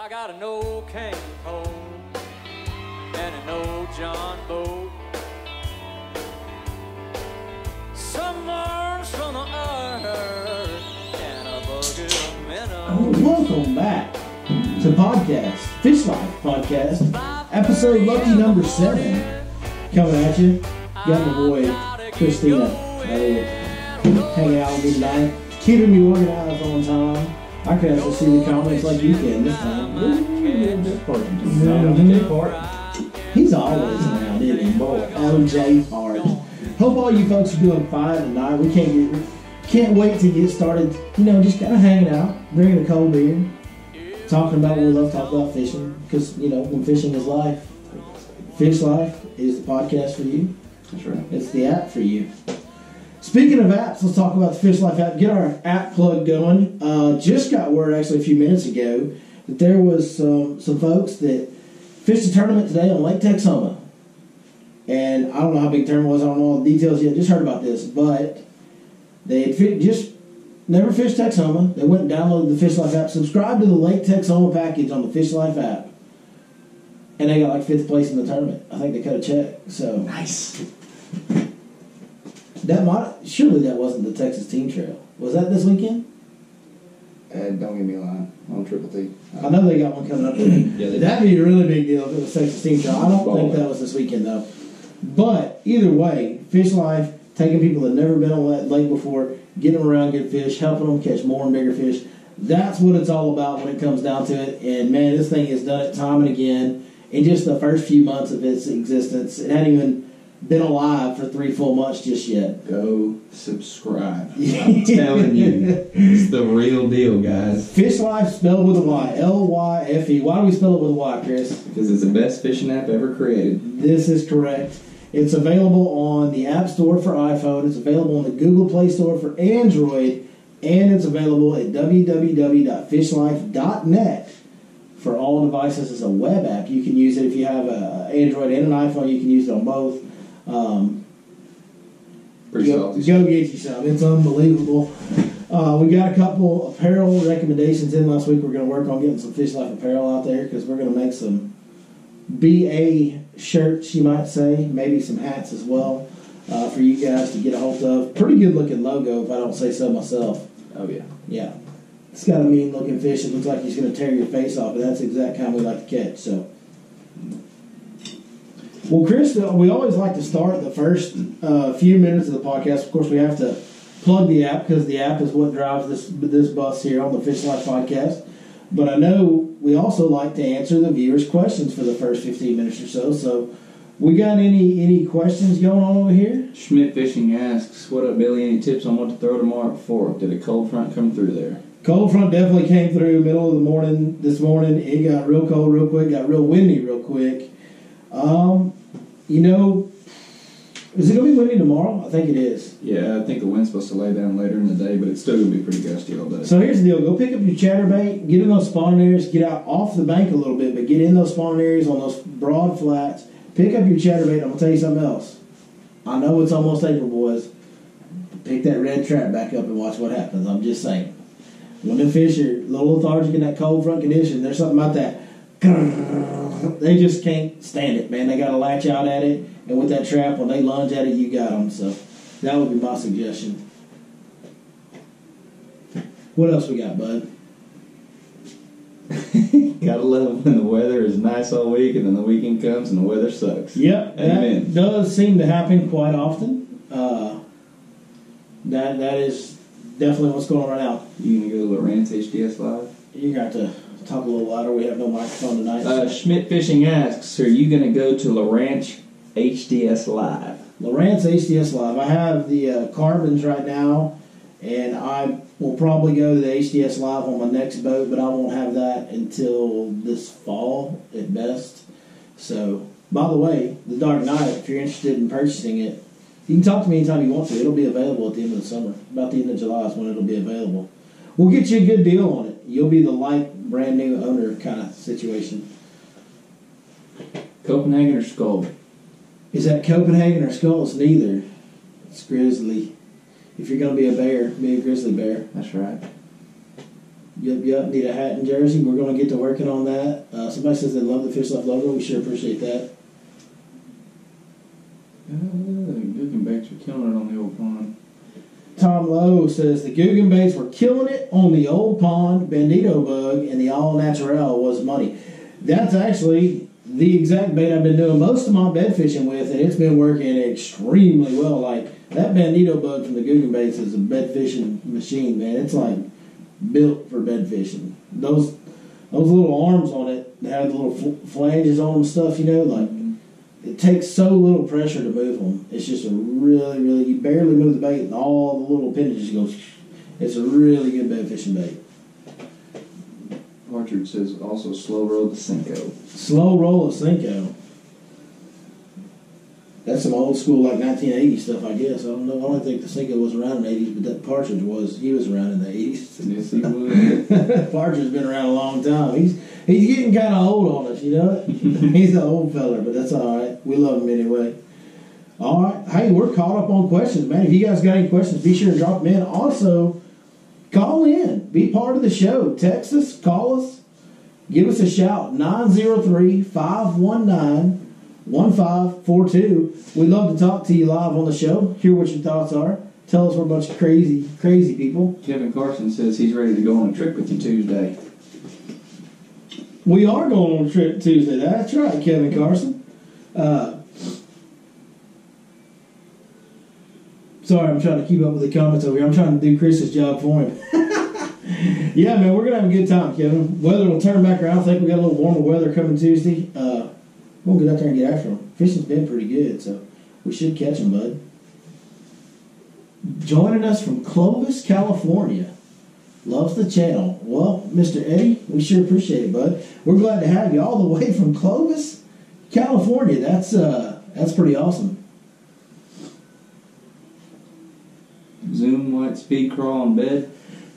I got an old cane pole and an old John boat. Some arms from the earth and a bucket of minnows. Welcome back to podcast, Fish Life podcast, episode lucky number 7. Coming at you. Got my boy Christina hanging out with me tonight, keeping me organized on time. I can actually see the comments like you can this time. He's always around, isn't he? OJ Hart. Hope all you folks are doing fine tonight. We can't wait to get started. You know, just kind of hanging out, drinking a cold beer, talking about what we love to talk about, fishing. Because, you know, when fishing is life, Fish Life is the podcast for you. That's right. It's the app for you. Speaking of apps, let's talk about the Fish Life app. Get our app plug going. Just got word actually a few minutes ago that there was some folks that fished a tournament today on Lake Texoma. And I don't know how big the tournament was. I don't know all the details yet. Just heard about this. But they had just never fished Texoma. They went and downloaded the Fish Life app, subscribed to the Lake Texoma package on the Fish Life app. And they got like 5th place in the tournament. I think they cut a check. So nice. Surely that wasn't the Texas Team Trail. Was that this weekend? Don't get me a line on Triple T. I know they got one coming up. Yeah, that'd be a really big deal if it was Texas Team Trail. I don't think that was this weekend though. But either way, Fish Life, taking people that have never been on that lake before, getting them around good fish, helping them catch more and bigger fish. That's what it's all about when it comes down to it. And man, this thing has done it time and again. In just the first few months of its existence, it hadn't even been alive for 3 full months just yet. Go subscribe. I'm telling you, it's the real deal, guys. Fish Life spelled with a Y, L-Y-F-E. Why do we spell it with a Y, Chris? Because it's the best fishing app ever created. This is correct. It's available on the App Store for iPhone. It's available on the Google Play Store for Android, and it's available at www.fishlife.net. For all devices, it's a web app. You can use it if you have an Android and an iPhone. You can use it on both. Pretty salty. Go get you some. It's unbelievable. We got a couple apparel recommendations in last week. We're going to work on getting some Fish Life apparel out there because we're going to make some BA shirts, you might say. Maybe some hats as well for you guys to get a hold of. Pretty good looking logo if I don't say so myself. Oh, yeah. Yeah. It's got a mean looking fish. It looks like he's going to tear your face off, but that's the exact kind we like to catch. So, well, Chris, we always like to start the first few minutes of the podcast. Of course, we have to plug the app because the app is what drives this bus here on the Fish Life podcast. But I know we also like to answer the viewers' questions for the first 15 minutes or so. So, we got any questions going on over here? Schmidt Fishing asks, "What up, Billy? Any tips on what to throw tomorrow at 4? Did a cold front come through there?" Cold front definitely came through middle of the morning this morning. It got real cold real quick, got real windy real quick. You know, is it going to be windy tomorrow? I think it is. Yeah, I think the wind's supposed to lay down later in the day, but it's still going to be pretty gusty all day. So here's the deal. Go pick up your chatterbait, get in those spawning areas, get out off the bank a little bit, but get in those spawning areas on those broad flats. Pick up your chatterbait. I'm going to tell you something else. I know it's almost April, boys. Pick that red trap back up and watch what happens. I'm just saying. When the fish are a little lethargic in that cold front condition, there's something about that. They just can't stand it, man. They got to latch out at it, and with that trap, when they lunge at it, you got them. So that would be my suggestion. What else we got, bud? Gotta love when the weather is nice all week, and then the weekend comes and the weather sucks. Yep, Amen. That does seem to happen quite often. That is definitely what's going on right now. You gonna go to Lawrence HDS Live? You're going to have to talk a little louder. We have no microphone tonight. Schmidt Fishing asks, "Are you gonna go to Lawrence HDS Live?" Lawrence HDS Live. I have the carbons right now, and I will probably go to the HDS Live on my next boat, but I won't have that until this fall at best. So, by the way, the Dark Knight, if you're interested in purchasing it, you can talk to me anytime you want to. It'll be available at the end of the summer. About the end of July is when it'll be available. We'll get you a good deal on it. You'll be the Lyfe brand new owner kind of situation. Copenhagen or Skull? Is that Copenhagen or Skull? It's neither. It's grizzly. If you're going to be a bear, be a grizzly bear. That's right. Yep. Need a hat and jersey. We're going to get to working on that. Somebody says they love the Fish Life logo. We sure appreciate that. Guggenbacks are killing it on the old pond. Tom Lowe says the Guggenbaits were killing it on the old pond. Bandito bug and the all natural was money. That's actually the exact bait I've been doing most of my bed fishing with, and it's been working extremely well. Like that Bandito bug from the Guggenbaits is a bed fishing machine, man. It's like built for bed fishing. Those little arms on it, they have the little flanges on them and stuff, you know, like it takes so little pressure to move them. It's just a really, you barely move the bait and all the little appendages go. It's a really good bed fishing bait. Partridge says also slow roll the Cinco. Slow roll a Cinco. That's some old school like 1980 stuff, I guess. I don't know. I don't think the Cinco was around in the 80s, but that Partridge was. He was around in the 80s. Yes, he was. Partridge's been around a long time. He's getting kind of old on us, you know. He's an old fella, but that's all right. We love him anyway. All right. Hey, we're caught up on questions, man. If you guys got any questions, be sure to drop them in. Also, call in. Be part of the show. Text us, call us, give us a shout. 903-519-1542. We'd love to talk to you live on the show, hear what your thoughts are. Tell us we're a bunch of crazy people. Kevin Carson says he's ready to go on a trip with you Tuesday. We are going on a trip Tuesday. That's right, Kevin Carson. Sorry, I'm trying to keep up with the comments over here. I'm trying to do Chris's job for him. Yeah, man, we're going to have a good time, Kevin. Weather will turn back around. I think we got a little warmer weather coming Tuesday. We'll get out there and get after them. Fishing's been pretty good, so we should catch them, bud. Joining us from Clovis, California. Loves the channel. Well, Mr. Eddie, we sure appreciate it, bud. We're glad to have you all the way from Clovis, California. That's pretty awesome. Zoom white speed crawl on bed.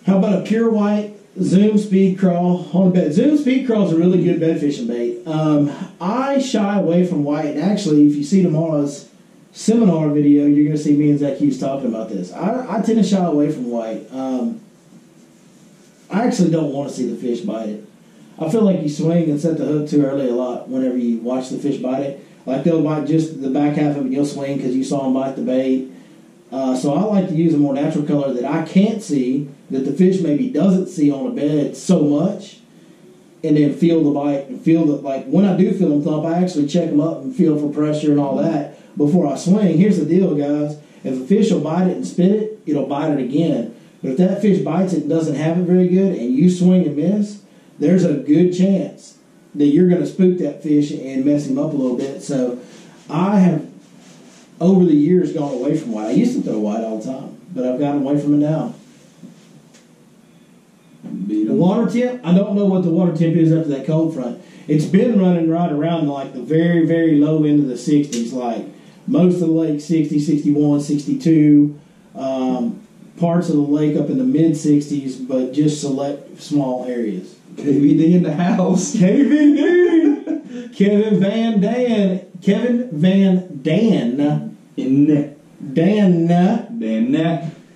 How about a pure white Zoom speed crawl on bed? Zoom speed crawl is a really good bed fishing bait. I shy away from white, and actually, if you see tomorrow's seminar video, you're going to see me and Zach Hughes talking about this. I tend to shy away from white. I actually don't want to see the fish bite it. I feel like you swing and set the hook too early a lot whenever you watch the fish bite it. Like they'll bite just the back half of it, you'll swing because you saw them bite the bait. So I like to use a more natural color that I can't see, that the fish maybe doesn't see on a bed so much, and then feel the bite and feel the, like when I do feel them thump, I actually check them up and feel for pressure and all that before I swing. Here's the deal, guys. If a fish will bite it and spit it, it'll bite it again. But if that fish bites it and doesn't have it very good and you swing and miss, there's a good chance that you're going to spook that fish and mess him up a little bit. So I have, over the years, gone away from white. I used to throw white all the time, but I've gotten away from it now. The water temp, I don't know what the water temp is after that cold front. It's been running right around like the very, very low end of the 60s, like most of the lake 60, 61, 62, parts of the lake up in the mid-60s, but just select small areas. KVD in the house. KVD! Kevin Van Dan. Dan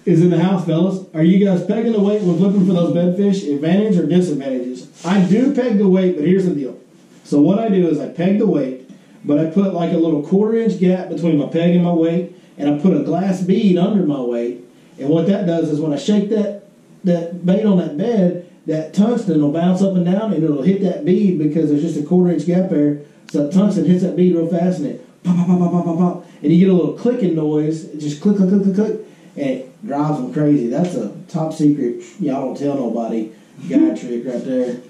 is in the house, fellas. Are you guys pegging the weight when flipping for those bedfish? Advantage or disadvantages? I do peg the weight, but here's the deal. So what I do is I peg the weight, but I put like a little 1/4-inch gap between my peg and my weight, and I put a glass bead under my weight. And what that does is when I shake that bait on that bed, that tungsten will bounce up and down, and it'll hit that bead because there's just a 1/4-inch gap there. So that tungsten hits that bead real fast, and it pop, pop, pop, pop, pop, pop, pop, and you get a little clicking noise. It just click, click, click, click, click, and it drives them crazy. That's a top secret, y'all don't tell nobody, guide trick right there.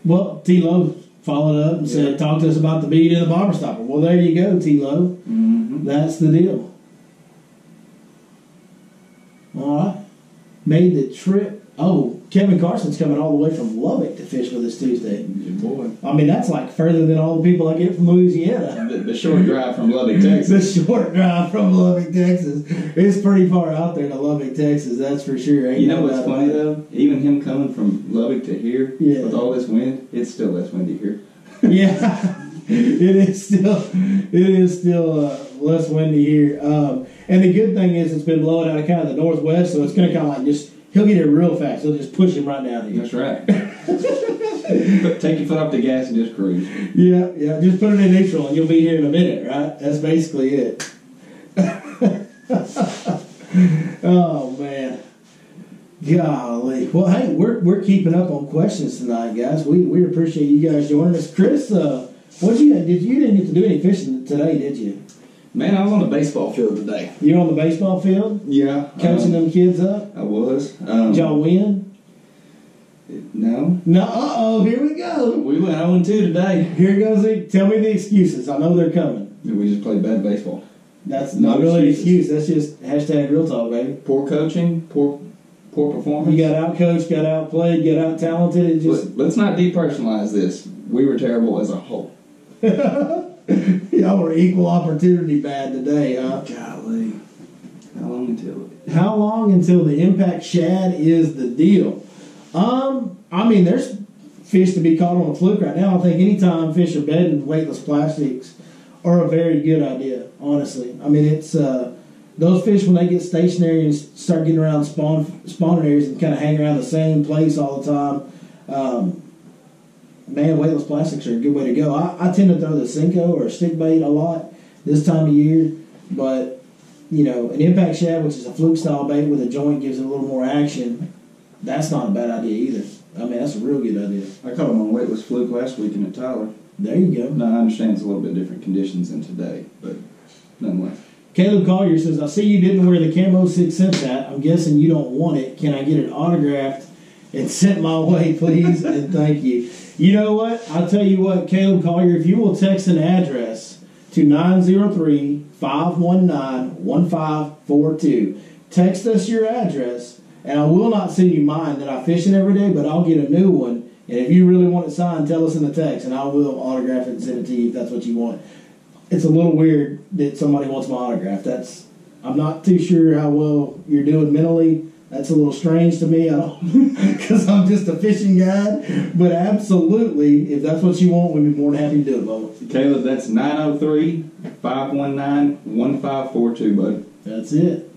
Well, T-Lo followed up and said, talk to us about the bead and the bobber stopper. Well, there you go, T-Lo. Mm-hmm. That's the deal. All right. Made the trip. Oh, Kevin Carson's coming all the way from Lubbock to fish with us Tuesday. Good boy. I mean, that's like further than all the people I get from Louisiana. The short drive from Lubbock, Texas. The short drive from Lubbock, Texas. It's pretty far out there to Lubbock, Texas, that's for sure. You know what's funny, though? Even him coming from Lubbock to here, with all this wind, it's still less windy here. Yeah. It is still less windy here. And the good thing is it's been blowing out of kind of the northwest, so it's going to kind of like just, he'll get here real fast. He'll just push him right down here. That's right. Take your foot off the gas and just cruise. Yeah, just put it in neutral and you'll be here in a minute, right? That's basically it. Oh, man. Golly. Well, hey, we're keeping up on questions tonight, guys. We appreciate you guys joining us. Chris, what you didn't get to do any fishing today, did you? Man, I was on the baseball field today. You on the baseball field? Yeah. Coaching them kids up? I was. Did y'all win? No. No, here we go. We went 0-2 today. Here goes tell me the excuses. I know they're coming. We just played bad baseball. That's No not really an excuses. excuse. That's just hashtag real talk, baby. Poor coaching, poor performance. You got out-coached, got outplayed, got out-talented. It just... Let's not depersonalize this. We were terrible as a whole. Y'all were equal opportunity bad today, huh? Golly. How long until it? How long until the impact shad is the deal? I mean, there's fish to be caught on a fluke right now. I think anytime fish are bedding weightless plastics are a very good idea, honestly. I mean, it's those fish, when they get stationary and start getting around spawning areas and kind of hang around the same place all the time, man, weightless plastics are a good way to go. I tend to throw the Senko or stick bait a lot this time of year, but, you know, an impact shad, which is a fluke style bait with a joint, gives it a little more action. That's not a bad idea either. I mean, that's a real good idea. I caught him on weightless fluke last weekend at Tyler. There you go. Now, I understand it's a little bit different conditions than today, but nonetheless. Caleb Collier says, I see you didn't wear the camo 6 cents hat. I'm guessing you don't want it. Can I get it autographed and sent my way, please? And thank you. You know what? I'll tell you what, Caleb Collier, if you will text an address to 903-519-1542, text us your address, and I will not send you mine that I fish in every day, but I'll get a new one. And if you really want it signed, tell us in the text, and I will autograph it and send it to you if that's what you want. It's a little weird that somebody wants my autograph. I'm not too sure how well you're doing mentally. That's a little strange to me. I don't, because I'm just a fishing guide. But absolutely, if that's what you want, we'd be more than happy to do it, Bubba. Caleb, that's 903-519-1542, bud. That's it.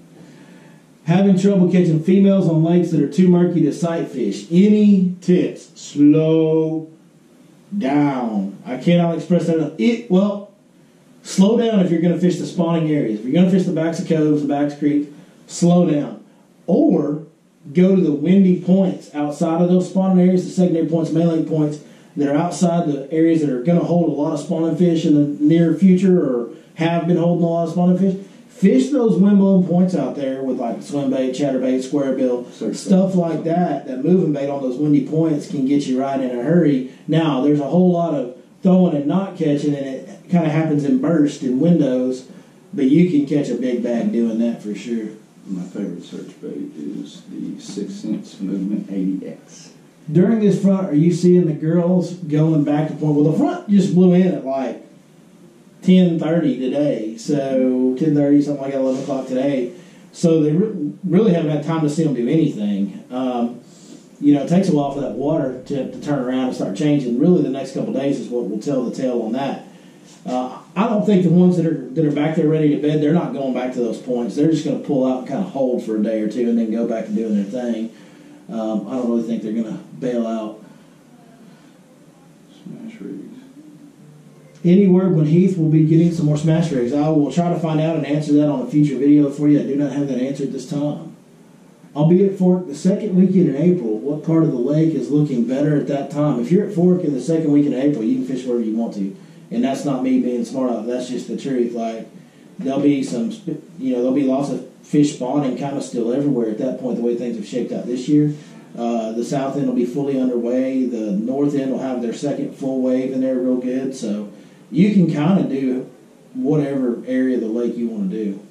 Having trouble catching females on lakes that are too murky to sight fish. Any tips? Slow down. I cannot express that enough. Slow down if you're going to fish the spawning areas. If you're going to fish the backs of coves, the backs of creeks, slow down. Or go to the windy points outside of those spawning areas, the secondary points, main lake points that are outside the areas that are going to hold a lot of spawning fish in the near future or have been holding a lot of spawning fish. Fish those windblown points out there with like swim bait, chatterbait, square bill, stuff like that. That moving bait on those windy points can get you right in a hurry. Now, there's a whole lot of throwing and not catching, and it kind of happens in bursts and windows, but you can catch a big bag doing that for sure. My favorite search bait is the 6 Sense Movement 80X. During this front, are you seeing the girls going back to point? Well, the front just blew in at like 10:30 today, so 10:30, something like that, 11 o'clock today. So they really haven't had time to see them do anything. It takes a while for that water to turn around and start changing. Really, the next couple of days is what will tell the tale on that. I don't think the ones that are back there ready to bed, they're not going back to those points. They're just going to pull out and kind of hold for a day or two and then go back and doing their thing. I don't really think they're going to bail out. Smash rigs. Any word when Heath will be getting some more smash rigs? I will try to find out and answer that on a future video for you. I do not have that answer at this time. I'll be at Fork the second weekend in April. What part of the lake is looking better at that time? If you're at Fork in the second weekend in April, you can fish wherever you want to. And that's not me being smart. That's just the truth. Like, there'll be there'll be lots of fish spawning kind of still everywhere at that point, the way things have shaped out this year. The south end will be fully underway. The north end will have their second full wave in there real good. So you can kind of do whatever area of the lake you want to do.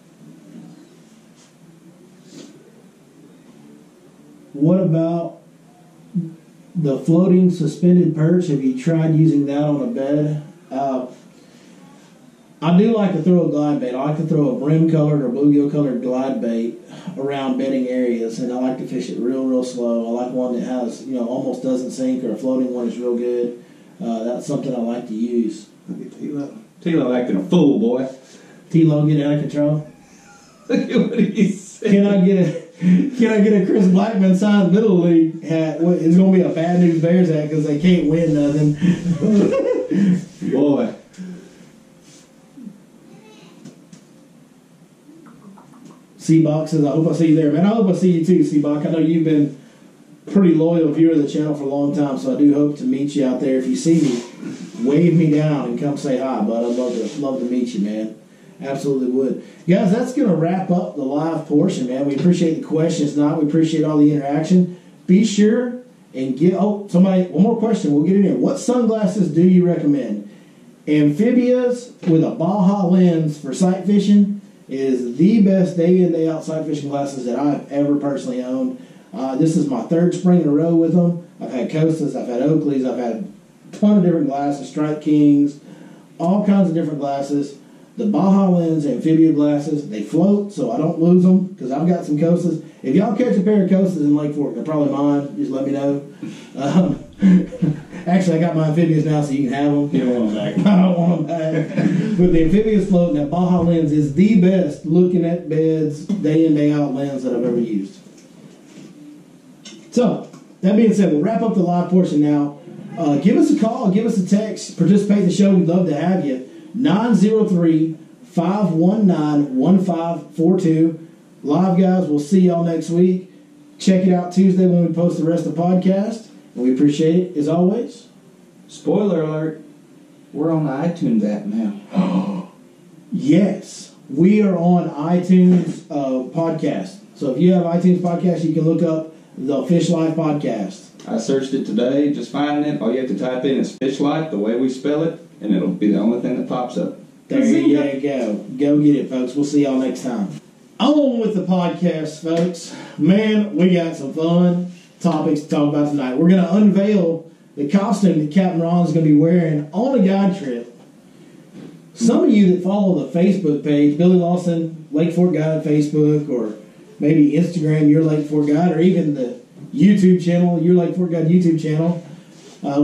What about the floating suspended perch? Have you tried using that on a bed? I do like to throw a glide bait. I like to throw a brim-colored or bluegill colored glide bait around bedding areas, and I like to fish it real slow. I like one that has, almost doesn't sink, or a floating one is real good. That's something I like to use. Look at Tila. Tila acting a fool, boy. T-Lo get out of control? Look at what he said. Can I get a Chris Blackman signed Little League hat? It's going to be a Bad News Bears hat because they can't win nothing. Boy. C-Bach says, I hope I see you there. Man, I hope I see you too, C-Bach. I know you've been a pretty loyal viewer of the channel for a long time, so I do hope to meet you out there. If you see me, wave me down and come say hi, bud. I'd love to meet you, man. Absolutely would. Guys, that's going to wrap up the live portion, man. We appreciate the questions tonight. We appreciate all the interaction. Be sure and get... Oh, somebody... One more question. We'll get it in. What sunglasses do you recommend? Amphibias with a Baja lens for sight fishing is the best day in, day out sight fishing glasses that I've ever personally owned. This is my third spring in a row with them. I've had Costas, I've had Oakleys, I've had a ton of different glasses, Strike Kings, all kinds of different glasses. The Baja Lens Amphibia glasses, they float, so I don't lose them because I've got some Costas. If y'all catch a pair of Costas in Lake Fork, they're probably mine. Just let me know. Actually, I got my Amphibias now, so you can have them. You don't want them back. I don't want them back. But the Amphibias float and that Baja Lens is the best looking at beds, day in, day out lens that I've ever used. So, that being said, we'll wrap up the live portion now. Give us a call, give us a text, participate in the show. We'd love to have you. 903-519-1542. Live guys, we'll see y'all next week. Check it out Tuesday when we post the rest of the podcast. And we appreciate it as always. Spoiler alert, we're on the iTunes app now. Yes, we are on iTunes podcast. So if you have iTunes podcast, you can look up the Fish Life podcast. I searched it today, just finding it. All you have to type in is Fish Life, the way we spell it, and it'll be the only thing that pops up. There you go. Go get it, folks. We'll see y'all next time. On with the podcast, folks. Man, we got some fun topics to talk about tonight. We're going to unveil the costume that Captain Ron's going to be wearing on a guide trip. Some of you that follow the Facebook page, Billy Lawson, Lake Fork Guide on Facebook, or maybe Instagram, Your Lake Fork Guide, or even the YouTube channel, Your Lake Fork Guide YouTube channel,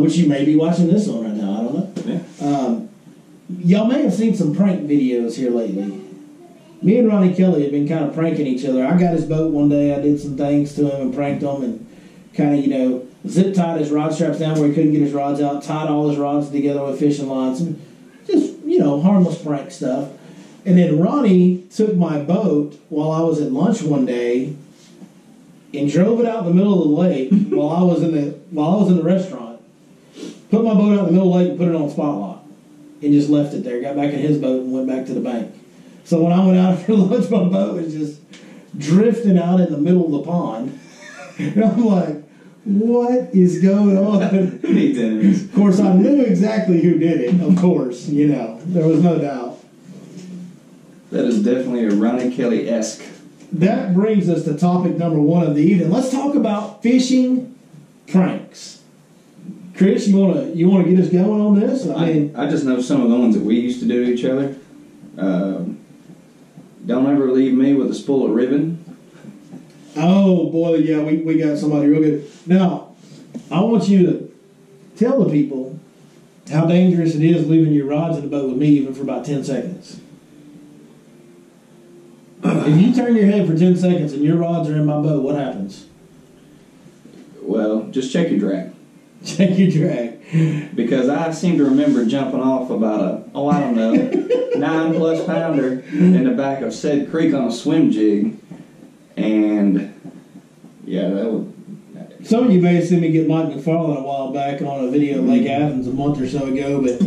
which you may be watching this on right now. I don't know. Yeah. Y'all may have seen some prank videos here lately. Me and Ronnie Kelly have been kind of pranking each other. I got his boat one day. I did some things to him and pranked him and kind of, zip tied his rod straps down where he couldn't get his rods out, tied all his rods together with fishing lines, and just, harmless prank stuff. And then Ronnie took my boat while I was at lunch one day and drove it out in the middle of the lake while I was in the restaurant. Put my boat out in the middle of the lake and put it on spot lock. And just left it there. Got back in his boat and went back to the bank. So when I went out for lunch, my boat was just drifting out in the middle of the pond. And I'm like, what is going on? Needs enemies. Of course, I knew exactly who did it. Of course, there was no doubt. That is definitely a Ronnie Kelly-esque. That brings us to topic number one of the evening. Let's talk about fishing pranks. Chris, you want to get us going on this? I just know some of the ones that we used to do to each other. Don't ever leave me with a spool of ribbon. Oh boy, yeah, we got somebody real good. Now, I want you to tell the people how dangerous it is leaving your rods in the boat with me even for about 10 seconds. If you turn your head for 10 seconds and your rods are in my boat, what happens? Well, just check your drag. Check your drag. Because I seem to remember jumping off about 9+ pounder in the back of said creek on a swim jig. And, yeah, that would... Some of you may have seen me get Mike McFarland a while back on a video at Lake Athens a month or so ago, but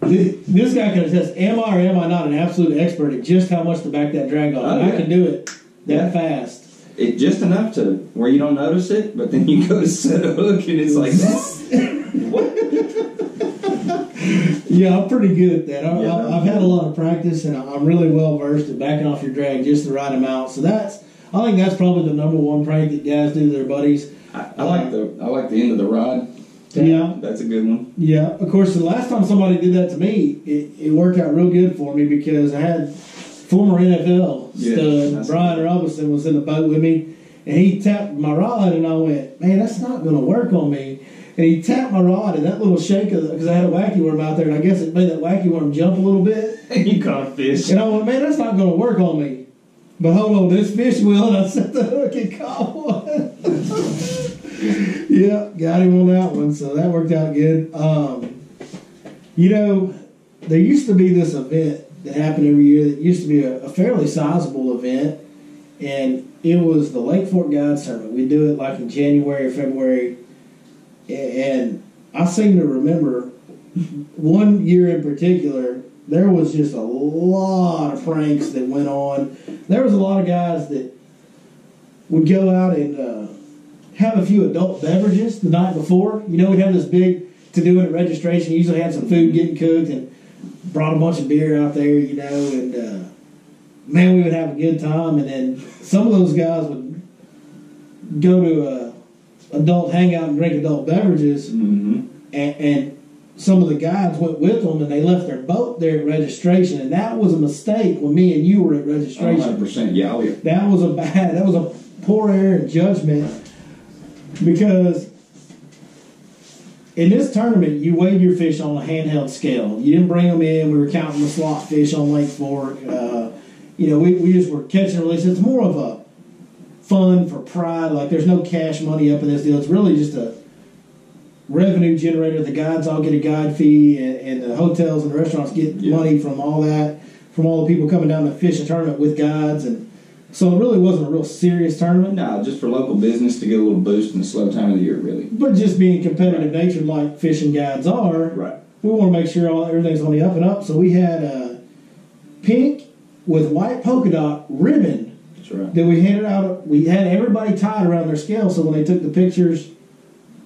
this guy can attest, am I or am I not an absolute expert at just how much to back that drag off? Oh, yeah. I can do it that fast. It just enough to where you don't notice it, but then you go to set a hook and it's like what? Yeah, I'm pretty good at that. I've had a lot of practice, and I'm really well versed at backing off your drag just the right amount. So I think that's probably the number one prank that guys do to their buddies. I like the end of the rod. Yeah, that's a good one. Yeah, of course. The last time somebody did that to me, it worked out real good for me because I had former NFL stud Brian Robinson was in the boat with me, and he tapped my rod, and I went, "Man, that's not going to work on me." and he tapped my rod, and that little shake of because I had a wacky worm out there, and I guess it made that wacky worm jump a little bit. You caught a fish. And I went, man, that's not going to work on me. But hold on, this fish will, and I set the hook and caught one. Yeah, got him on that one, so that worked out good. You know, there used to be this event that happened every year that used to be a fairly sizable event, and it was the Lake Fork Guides Tournament. We'd do it like in January or February, and I seem to remember one year in particular, there was just a lot of pranks that went on. There was a lot of guys that would go out and have a few adult beverages the night before. You know, we'd have this big to-do at registration. Usually had some food getting cooked and brought a bunch of beer out there, you know, and man, we would have a good time. And then some of those guys would go to a adult hangout and drink adult beverages, and some of the guides went with them, and they left their boat there at registration, and that was a mistake when me and you were at registration. 100%, yeah, oh yeah. That was a poor error in judgment, because in this tournament, you weighed your fish on a handheld scale. You didn't bring them in. We were counting the slot fish on Lake Fork. You know, we just were catch and release. It's more of a fun for pride. Like, there's no cash money up in this deal. It's really just a revenue generator. The guides all get a guide fee, and the hotels and the restaurants get money from all that, from all the people coming down to fish a tournament with guides. And so it really wasn't a real serious tournament. No, just for local business to get a little boost in the slow time of the year, really. But just being competitive natured like fishing guides are, right, we want to make sure everything's on the up and up. So we had pink with white polka dot ribbon. That's right. That we handed out. We had everybody tied around their scale, so when they took the pictures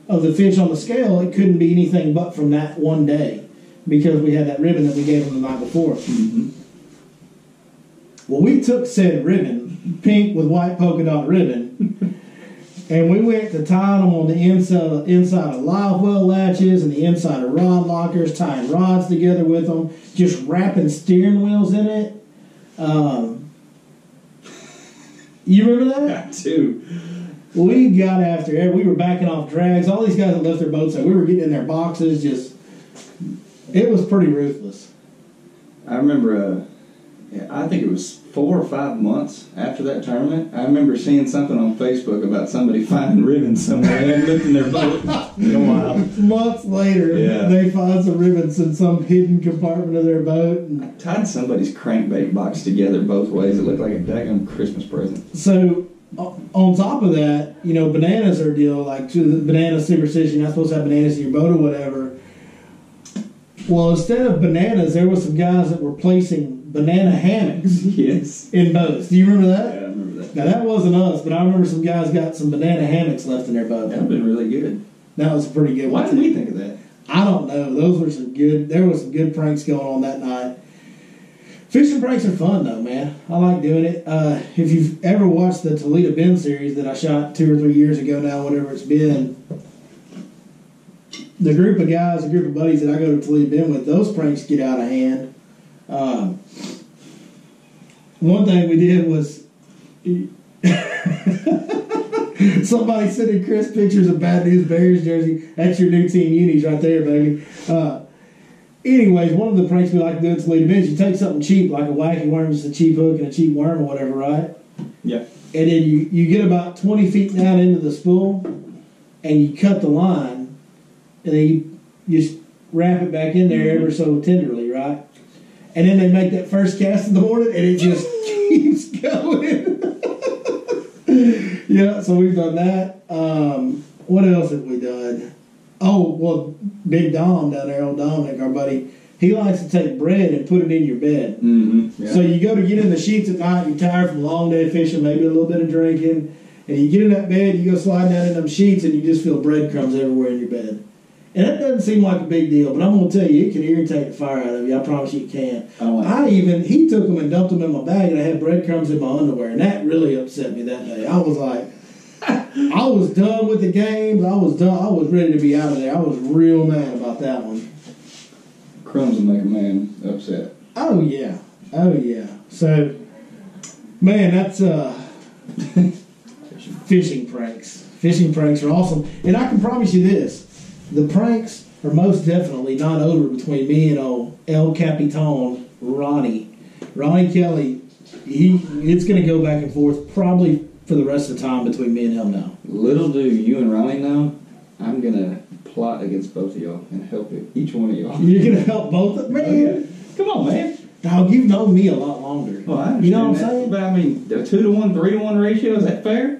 of the fish on the scale, it couldn't be anything but from that one day, because we had that ribbon that we gave them the night before. Well, we took said ribbon, pink with white polka dot ribbon, and we went to tying them on the inside of live well latches and the inside of rod lockers, tying rods together with them, just wrapping steering wheels in it. You remember that? I do. We got after it. We were backing off drags. All these guys that left their boats out, we were getting in their boxes. It was pretty ruthless. I remember, I think it was 4 or 5 months after that tournament, I remember seeing something on Facebook about somebody finding ribbons somewhere and lifting their boat in a while. Months later, they find some ribbons in some hidden compartment of their boat. I tied somebody's crankbait box together both ways. It looked like a daggone Christmas present. So, on top of that, you know, bananas are a deal, like to the banana superstition, you're not supposed to have bananas in your boat or whatever. Well, instead of bananas, there were some guys that were placing banana hammocks in boats. Do you remember that? Yeah, I remember that. Now, that wasn't us, but I remember some guys got some banana hammocks left in their boat. That would have been really good. That was a pretty good one. Why didn't we think of that? I don't know. Those were there was some good pranks going on that night. Fishing pranks are fun, though, man. I like doing it. If you've ever watched the Toledo Bend series that I shot 2 or 3 years ago now, whatever it's been, the group of guys, the group of buddies that I go to Toledo Bend with, those pranks get out of hand. One thing we did was somebody sending Chris pictures of Bad News Bears jersey. That's your new team unis right there, baby. Anyways, one of the pranks we like to do at Toledo Bend is you take something cheap, like a wacky worm, just a cheap hook and a cheap worm or whatever, right? Yeah. And then you get about 20 feet down into the spool, and you cut the line, and then you just wrap it back in there ever so tenderly, right? And then they make that first cast in the morning, and it just keeps going. Yeah, so we've done that. What else have we done? Oh, well, Big Dom down there, old Dominic, our buddy, he likes to take bread and put it in your bed. Yeah. So you go to get in the sheets at night, you're tired from a long day of fishing, maybe a little bit of drinking, and you get in that bed, you go slide down in them sheets, and you just feel breadcrumbs everywhere in your bed. And that doesn't seem like a big deal, but I'm going to tell you, it can irritate the fire out of you. I promise you it can. He took them and dumped them in my bag, and I had breadcrumbs in my underwear, and that really upset me that day. I was like, I was done with the games. I was done. I was ready to be out of there. I was real mad about that one. Crumbs will make a man upset. Oh, yeah. Oh, yeah. So, man, that's fishing pranks. Fishing pranks are awesome. And I can promise you this. the pranks are most definitely not over between me and old El Capitan, Ronnie. Ronnie Kelly, it's going to go back and forth probably for the rest of the time between me and him now. Little do you and Ronnie know, I'm going to plot against both of y'all and help each one of y'all. You're going to help both of me? Oh, yeah. Come on, man. Dog, you've known me a lot longer. Well, I understand. You know what I'm that, saying? But I mean, a 2-to-1, 3-to-1 ratio, is that fair?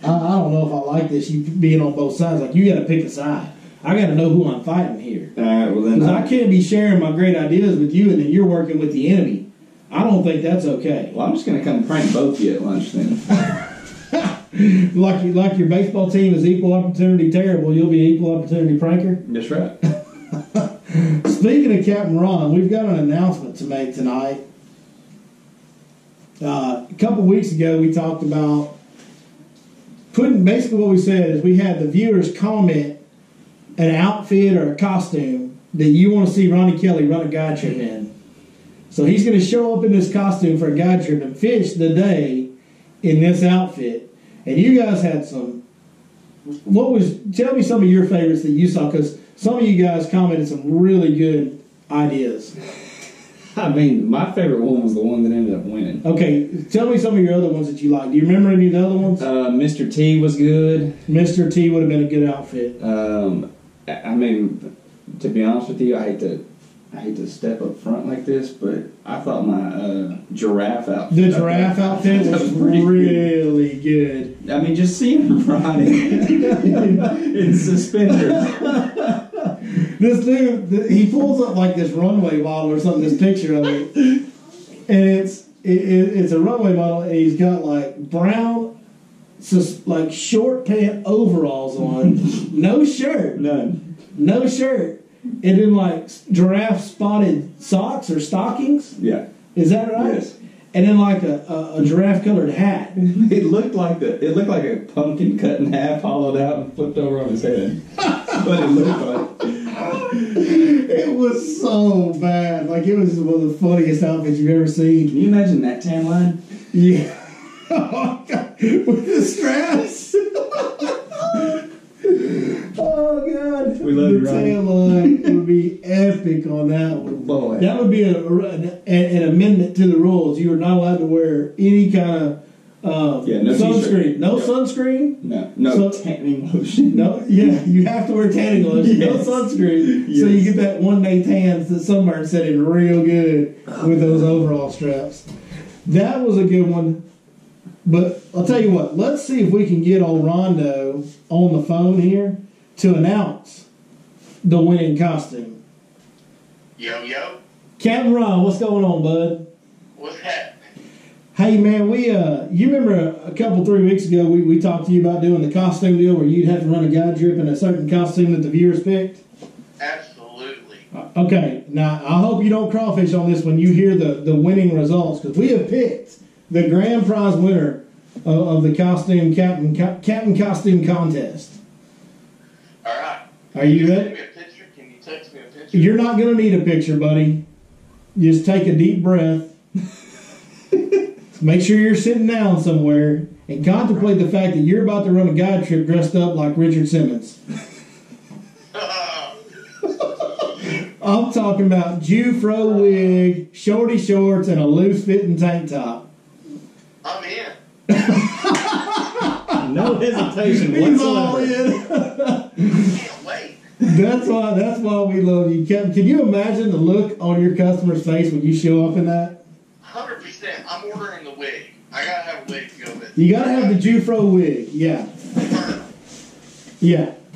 I don't know if I like this, you being on both sides. Like, you got to pick a side. I got to know who I'm fighting here. All right, well then. Because I can't be sharing my great ideas with you and then you're working with the enemy. I don't think that's okay. Well, I'm just going to come prank both of you at lunch then. Like your baseball team is equal opportunity terrible, you'll be equal opportunity pranker? That's right. Speaking of Captain Ron, we've got an announcement to make tonight. A couple weeks ago, we talked about basically what we said is we had the viewers comment an outfit or a costume that you want to see Ronnie Kelly run a guide trip in. So he's going to show up in this costume for a guide trip and fish the day in this outfit. And you guys had some. Tell me some of your favorites that you saw, because some of you guys commented some really good ideas. I mean, my favorite one was the one that ended up winning. Okay, tell me some of your other ones that you liked. Do you remember any of the other ones? Mr. T was good. Mr. T would have been a good outfit. I mean, to be honest with you, I hate to step up front like this, but I thought my giraffe outfit. The giraffe outfit was really good. I mean, just seeing Ronnie in suspenders. This dude, he pulls up like this runway model or something. This picture of it, and it's a runway model, and he's got like brown, like short pant overalls on, no shirt, no shirt. And then like giraffe spotted socks or stockings. Yeah. Is that right? Yes. And then like a giraffe colored hat. It looked like a pumpkin cut in half, hollowed out, and flipped over on his head. But it looked like. It was so bad. Like, it was one of the funniest outfits you've ever seen. Can you imagine that tan line? Yeah. Oh, God. With the straps. Oh, God. We love you, Ronnie. The tan line. It would be epic on that one. Boy. That would be an amendment to the rules. You are not allowed to wear any kind of no sunscreen. T-shirt. No sunscreen. No tanning lotion. No, yeah, you have to wear tanning lotion. Yes. No sunscreen. Yes. So you get that 1 day tans that sunburn set in real good with those overall straps. That was a good one. But I'll tell you what, let's see if we can get old Rondo on the phone here to announce the winning costume. Yo, yo. Captain Ron, what's going on, bud? What's happening? Hey, man, you remember a couple, 3 weeks ago, we talked to you about doing the costume deal where you'd have to run a guide trip in a certain costume that the viewers picked? Absolutely. Okay, now I hope you don't crawfish on this when you hear the winning results, because we have picked the grand prize winner of the costume Captain Costume Contest. All right. Are you Can ready? you send me a picture? Can you text me a picture? You're not going to need a picture, buddy. Just take a deep breath. Make sure you're sitting down somewhere and contemplate the fact that you're about to run a guide trip dressed up like Richard Simmons. I'm talking about Jew-fro wig, shorty shorts, and a loose-fitting tank top. I'm in. No hesitation He's all whatsoever. in. Can't wait. That's why we love you. Can you imagine the look on your customer's face when you show up in that? 100%. I'm ordering the wig. I gotta have a wig to go with it. You gotta have the Jew-fro wig. Yeah.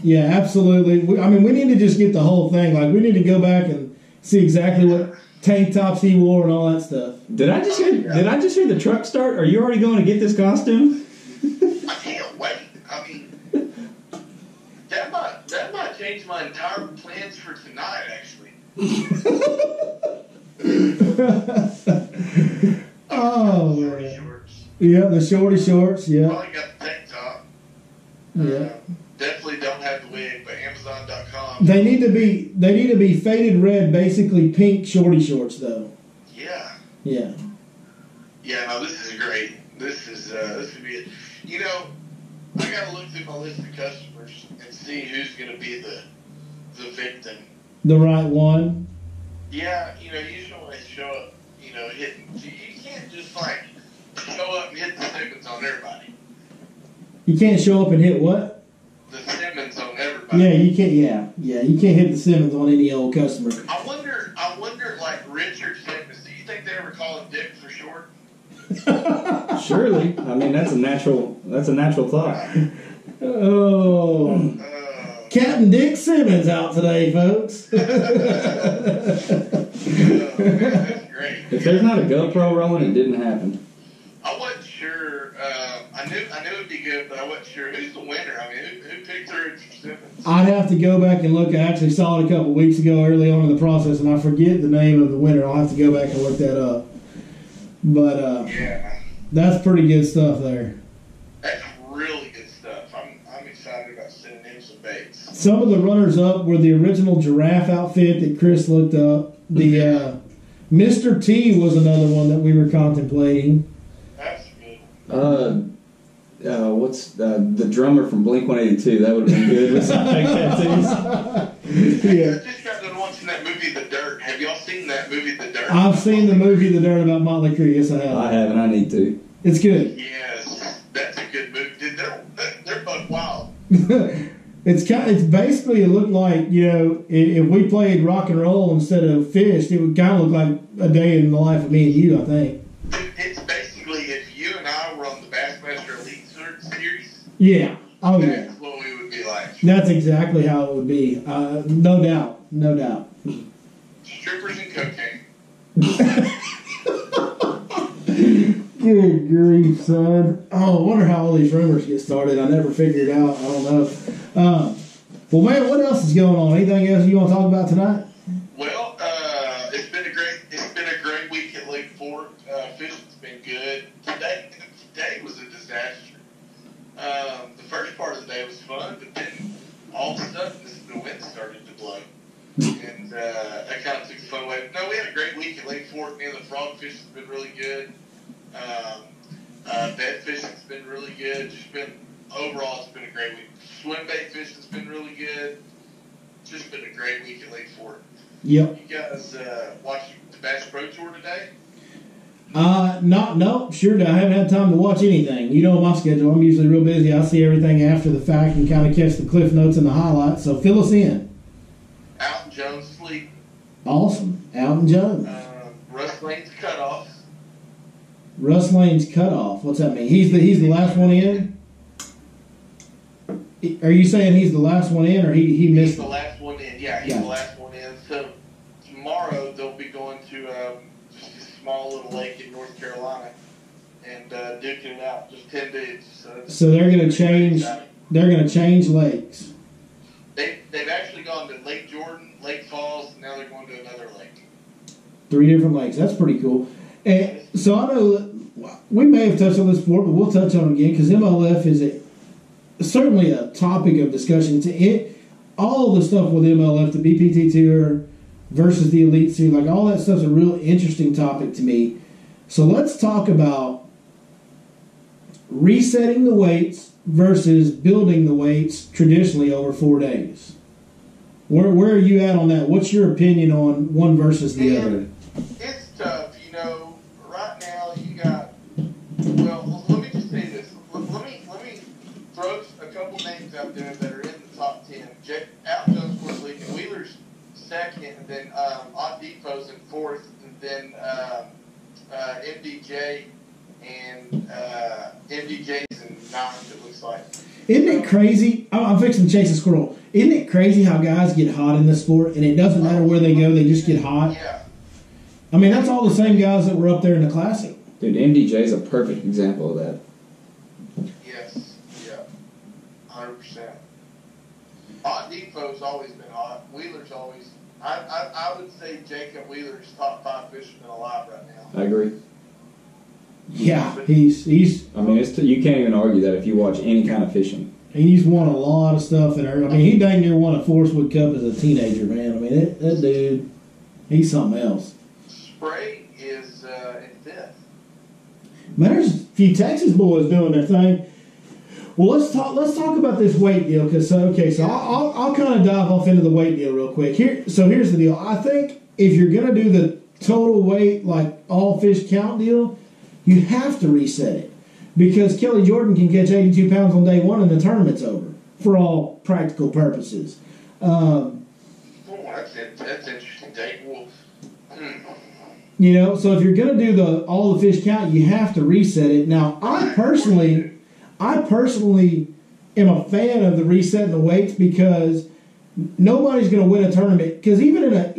Yeah, absolutely. We need to just get the whole thing. Like, we need to go back and see exactly what tank tops he wore and all that stuff. Did I just hear the truck start? Are you already going to get this costume? I can't wait. I mean, that might change my entire plans for tonight, actually. Oh, Shorty man. shorts. Yeah, the shorty shorts, yeah. Probably got the tank top. Yeah. Definitely don't have the wig, but Amazon.com. They need to be faded red, basically pink shorty shorts though. Yeah. Yeah. Yeah, no, this is great. This would be it. You know, I gotta look through my list of customers and see who's gonna be the victim. The right one. Yeah, you just don't want to show up, hitting. You can't just like show up and hit the Simmons on everybody. You can't show up and hit what? The Simmons on everybody. Yeah, you can't. Yeah, you can't hit the Simmons on any old customer. I wonder, like Richard Simmons. Do you think they ever call him Dick for short? Surely. I mean, that's a natural thought. Oh. Captain Dick Simmons out today, folks. Oh, man, that's great. If there's not a GoPro rolling, it didn't happen. I wasn't sure. I knew it'd be good, but I wasn't sure. Who's the winner? I mean, who picked Richard Simmons? I'd have to go back and look. I actually saw it a couple weeks ago, early on in the process, and I forget the name of the winner. I'll have to go back and look that up. But yeah, that's pretty good stuff there. that's really good stuff. I'm excited about sending him some baits. Some of the runners-up were the original giraffe outfit that Chris looked up. The Mr. T was another one that we were contemplating. That's good. What's the drummer from Blink-182? That would have been good with some fake tattoos. Yeah. I just got done watching that movie, The Dirt. Have y'all seen that movie, The Dirt? I've seen the movie The Dirt about Motley Crue. Yes, I have. I haven't. I need to. It's good. Yes, that's a good movie. Dude, they're both wild. It's basically, it looked like, if we played rock and roll instead of Fish, it would kind of look like a day in the life of me and you, I think. It's basically if you and I were on the Bassmaster Elite Series. Yeah. Oh, yeah. That's what we would be like. That's exactly how it would be. No doubt. No doubt. Strippers and cocaine. Good grief, son. Oh, I wonder how all these rumors get started. I never figured it out. I don't know. Well, man, what else is going on? Anything else you want to talk about tonight? Well, it's been a great week at Lake Fork. Fishing's been good. Today was a disaster. The first part of the day was fun, but then all of a sudden the wind started to blow. And that kind of took the fun away. No, we had a great week at Lake Fork. Man, the frog fishing's been really good. Bed fishing's been really good. Overall, it's been a great week. Swim bait fishing's been really good. Just been a great week at Lake Fork. Yep. You guys watch the Bass Pro Tour today? No, sure. I haven't had time to watch anything. You know my schedule. I'm usually real busy. I see everything after the fact and kind of catch the cliff notes and the highlights. So fill us in. Alton Jones sleep. Awesome. Alton Jones. Russ Lane's cutoff. Russ Lane's cutoff. What's that mean? He's the last one in? Are you saying he's the last one in, or he missed? He's the last one in. Yeah, he's the last one in. So tomorrow they'll be going to just a small little lake in North Carolina and duking it out. Just 10 days. So they're going to change. They're going to change lakes. They've actually gone to Lake Jordan, Lake Falls, and now they're going to another lake. 3 different lakes. That's pretty cool. And so I know that we may have touched on this before, but we'll touch on it again because MLF is certainly a topic of discussion. All the stuff with MLF, the BPT Tour versus the Elite Series, like all that stuff's a real interesting topic to me. So let's talk about resetting the weights versus building the weights traditionally over 4 days. Where are you at on that? What's your opinion on one versus the other? It's tough. Right now you got, well, let me just say this. Let me throw a couple names out there that are in the top 10. Alton Jones, fourth league, and Wheeler's second, and then Odd Depot's in fourth, and then MDJ and MDJ's in ninth, it looks like. Isn't it crazy? I'm fixing to chase a squirrel. Isn't it crazy how guys get hot in this sport, and it doesn't matter where they go, they just get hot? Yeah. I mean, that's all the same guys that were up there in the Classic. Dude, MDJ's a perfect example of that. Yes. Yeah. 100%. Odd Depot's always been hot. Wheeler's always... I would say Jacob Wheeler's top 5 fisherman alive right now. I agree. Yeah, he's. I mean, you can't even argue that if you watch any kind of fishing. He's won a lot of stuff in there. I mean, he dang near won a Forest Wood Cup as a teenager, man. I mean, that dude, he's something else. Spray is in 5th. Man, there's a few Texas boys doing their thing. Well, let's talk about this weight deal because so I'll kind of dive off into the weight deal real quick. Here's the deal. I think if you're gonna do the total weight like all fish count deal, you have to reset it because Kelly Jordan can catch 82 pounds on day one and the tournament's over for all practical purposes. That's interesting, Dave. Well, you know, so if you're gonna do all the fish count, you have to reset it. Now, I personally am a fan of the resetting the weights because nobody's going to win a tournament. Because even in a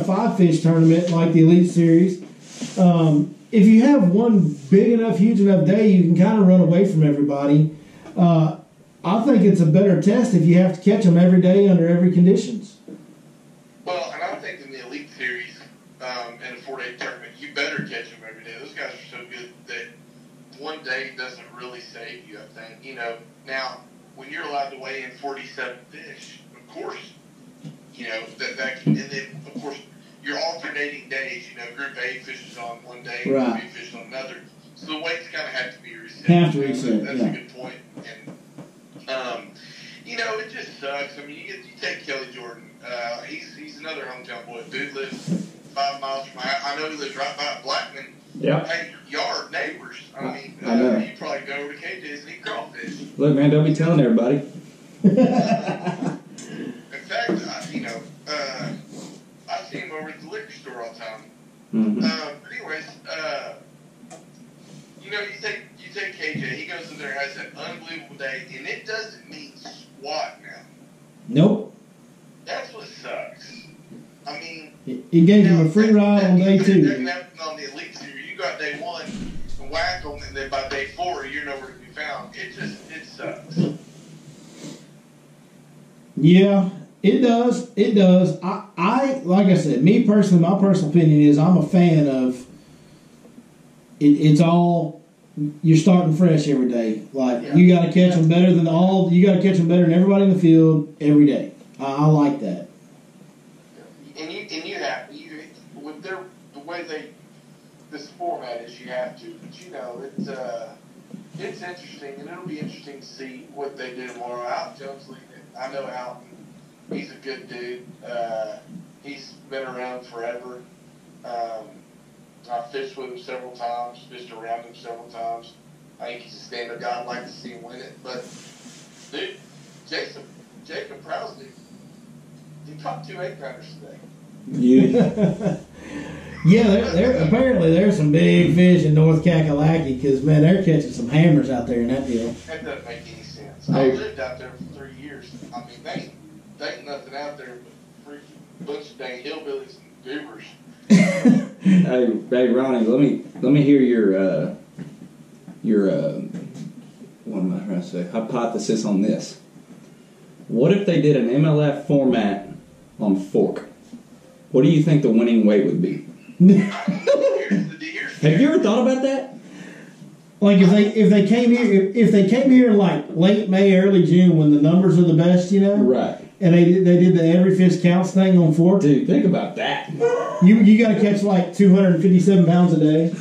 5-fish tournament like the Elite Series, if you have one big enough, huge enough day, you can kind of run away from everybody. I think it's a better test if you have to catch them every day under every conditions. Well, and I think in the Elite Series and a 4-day tournament, you better catch them every day. Those guys are so good that one day doesn't really save you, I think. You know, now, when you're allowed to weigh in 47 fish, of course, you know, that can, and then, of course, you're alternating days. You know, Group A fishes on one day, Group Right. B fishes on another. So the weights kind of have to be reset. Have to reset, That's yeah. a good point. And, you know, it just sucks. I mean, you take Kelly Jordan. He's another hometown boy. Dude lives 5 miles from my house. I know he lives right by Blackman. Yeah. Hey, yard neighbors. I mean, I know. you probably go over to KJ's and eat crawfish. Look, man, don't be telling everybody. In fact, I see him over at the liquor store all the time. Mm-hmm. But anyways, you know, you take KJ. He goes in there and has that unbelievable day, and it doesn't mean squat now. Nope. That's what sucks. I mean, He gave him a free ride on day That 2. can happen on the Elite Series. You got day 1 and whack them, and then by day 4, you're nowhere to be found. It sucks. Yeah, it does. It does. I like I said, me personally, my personal opinion is I'm a fan of it. It's all you're starting fresh every day. Like Yeah. you got to catch them better than you got to catch them better than everybody in the field every day. I like that. And you have with the way this format is, you have to. But you know, it's interesting, and it'll be interesting to see what they do tomorrow. Al Jones, I know Alton. He's a good dude. He's been around forever. I fished with him several times, fished around him several times. I think he's a standard guy. I'd like to see him win it. But, dude, Jacob Prousey, he caught 2 8-pounders today. Yeah. Yeah, apparently there's some big fish in North Kakalaki because man, they're catching some hammers out there in that deal. That doesn't make any sense. Hey. I lived out there for 3 years. I mean, they ain't nothing out there but freaking bunch of dang hillbillies and goobers. Hey, Ronnie, let me hear your what am I trying to say? Hypothesis on this. What if they did an MLF format on fork? What do you think the winning weight would be? Have you ever thought about that? Like if they came here like late May, early June when the numbers are the best, you know, Right. and they did the every fish counts thing on fork. Dude, think about that. You got to catch like 257 pounds a day.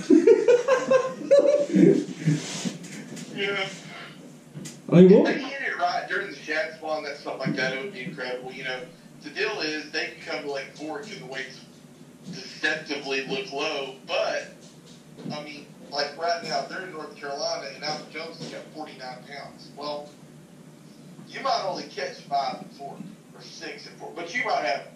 Yeah. I mean, If what? they hit it right during the shad spawn, that stuff like that, it would be incredible. You know, the deal is they can come to Lake Fork and the weights deceptively look low, but I mean, like right now, they're in North Carolina and Alvin Jones has got 49 pounds. Well, you might only catch 5 and 4 or 6 and 4, but you might have,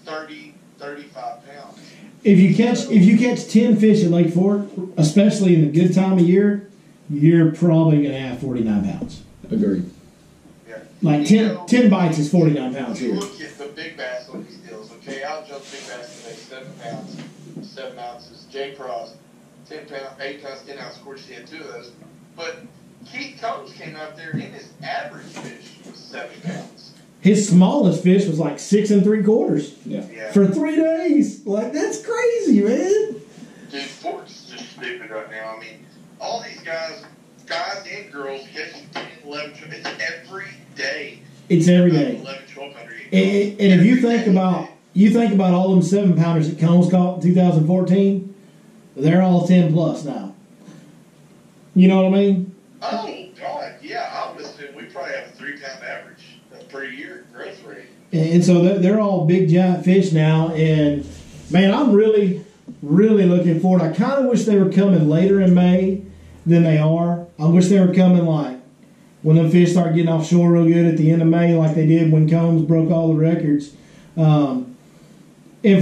30, 35 pounds. If you catch 10 fish at Lake Fork, especially in the good time of year, you're probably going to have 49 pounds. Agreed. Yeah. Like 10 bites is 49 pounds You here. look at the big bass on these deals. Okay, Al Jones big bass today, 7 pounds, 7 ounces. Jay Cross, 10 pounds, 8 pounds, 10 ounces. Of course, he had 2 of those. But Keith Combs came out there and his average fish was 7 pounds. His smallest fish was like 6 3/4 Yeah. Yeah. for 3 days. Like that's crazy, man. Dude, Fork's just stupid right now. I mean, all these guys and girls catching 10, 11, 12, it's every day. It's every day. 11, 1200. And if you think about all them 7-pounders that Combs caught in 2014, they're all 10 plus now. You know what I mean? Oh, God, yeah. I would assume we probably have a 3-pound average per year growth rate. And so they're all big, giant fish now. And, man, I'm really, really looking forward. I kind of wish they were coming later in May than they are. I wish they were coming, like, when them fish start getting offshore real good at the end of May, like they did when Combs broke all the records. And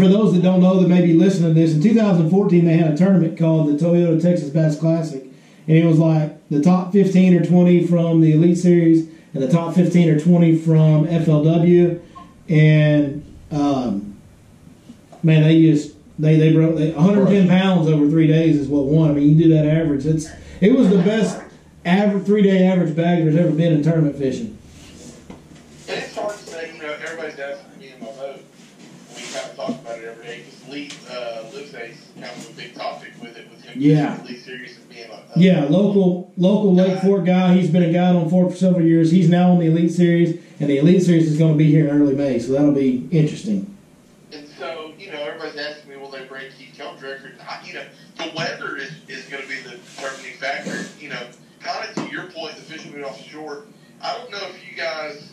for those that don't know that may be listening to this, in 2014 they had a tournament called the Toyota Texas Bass Classic. And it was like the top 15 or 20 from the Elite Series and the top 15 or 20 from FLW. And, man, they broke 110 pounds over 3 days is what won. I mean, you do that average. It was the best 3-day average bag there's ever been in tournament fishing. And it's hard to say, everybody's asking me in my boat. We kind of talk about it every day because Lyfe's kind of a big topic with him Yeah. Elite Series and being local Lake Fork guy. He's been a guide on Fork for several years. He's now on the Elite Series, and the Elite Series is going to be here in early May, so that'll be interesting. And so, everybody's asking me, will they break Keith Combs' record? The weather is going to be the determining factor. Kind of to your point, the fish moving offshore. I don't know if you guys,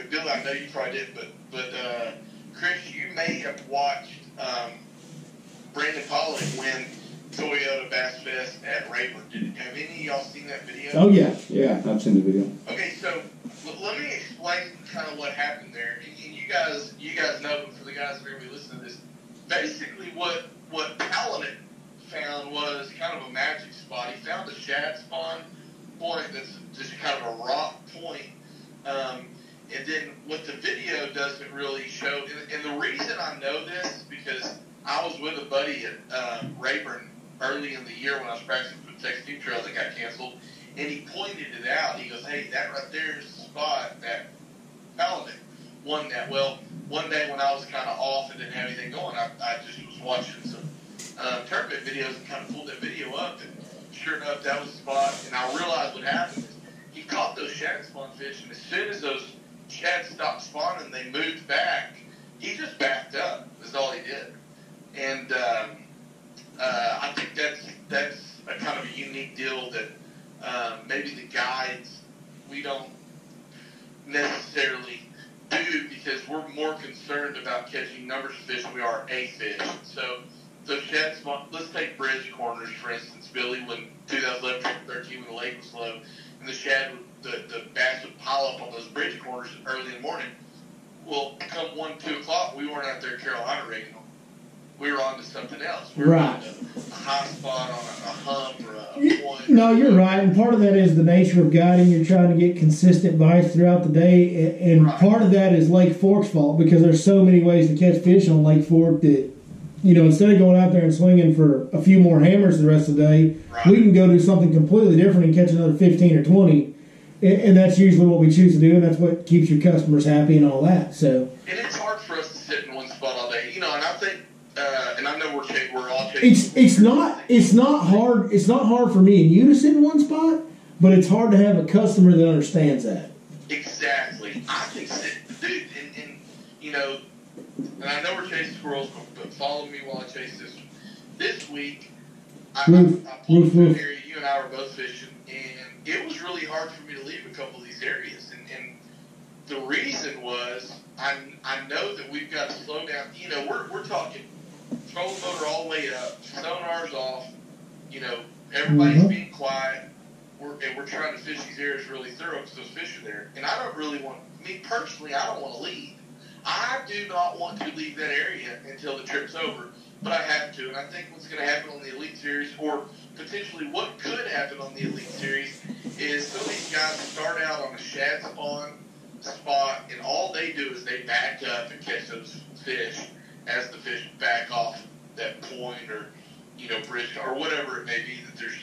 Billy, I know you probably did, but Chris, you may have watched Brandon Pollock win Toyota Bass Fest at Rayburn. Have any of y'all seen that video? Oh, yeah. Yeah, I've seen the video. Okay, so let me explain kind of what happened there. And you guys know, but for the guys that are going to be listening to this, basically what Palaniuk found was kind of a magic spot. He found a shad spawn point that's just kind of a rock point. And then what the video doesn't really show, and the reason I know this is because I was with a buddy at Rayburn early in the year when I was practicing for the Texas Team Trail that got canceled, and he pointed it out. He goes, "Hey, that right there is the spot that Palaniuk won that." Well, one day when I was kind of off and didn't have anything going, I just was watching some tournament videos and kind of pulled that video up, and sure enough, that was the spot. And I realized what happened is he caught those shad spawn fish, and as soon as those shad stopped spawning, they moved back. He just backed up. That's all he did. And I think that's a kind of a unique deal that maybe the guides we don't necessarily do because we're more concerned about catching numbers of fish than we are a fish. So those shad spawn, let's take bridge corners for instance, Billy, when 2011-13 when the lake was low and the shad the bass would pile up on those bridge corners early in the morning. Well, come 1, 2 o'clock, we weren't out there Carolina rigging them. We were on to something else. We were on to a high spot on a hump or a point. No, you're right. And part of that is the nature of guiding. You're trying to get consistent bites throughout the day. And right. Part of that is Lake Fork's fault because there's so many ways to catch fish on Lake Fork that, instead of going out there and swinging for a few more hammers the rest of the day, right. we can go do something completely different and catch another 15 or 20. And that's usually what we choose to do, and that's what keeps your customers happy and all that. So, and it's hard for us to sit in one spot all day, and I think, and I know we're all chasing. It's not hard. It's not hard for me and you to sit in one spot, but it's hard to have a customer that understands that. Exactly. I can sit, dude, and I know we're chasing squirrels, but follow me while I chase this one. This week, I pulled a food area. You and I were both fishing, and it was really hard for me to leave a couple of these areas. And the reason was I know that we've got to slow down. We're talking trolling motor all the way up, sonar's off. Everybody's being quiet. We're trying to fish these areas really thorough because those fish are there. And I don't really want, me personally, I don't want to leave. I do not want to leave that area until the trip's over, but I have to. And I think what's going to happen on the Elite Series, or potentially what could happen on the Elite Series, is some of these guys start out on a shad spawn spot, and all they do is they back up and catch those fish as the fish back off that point or, bridge or whatever it may be that there's,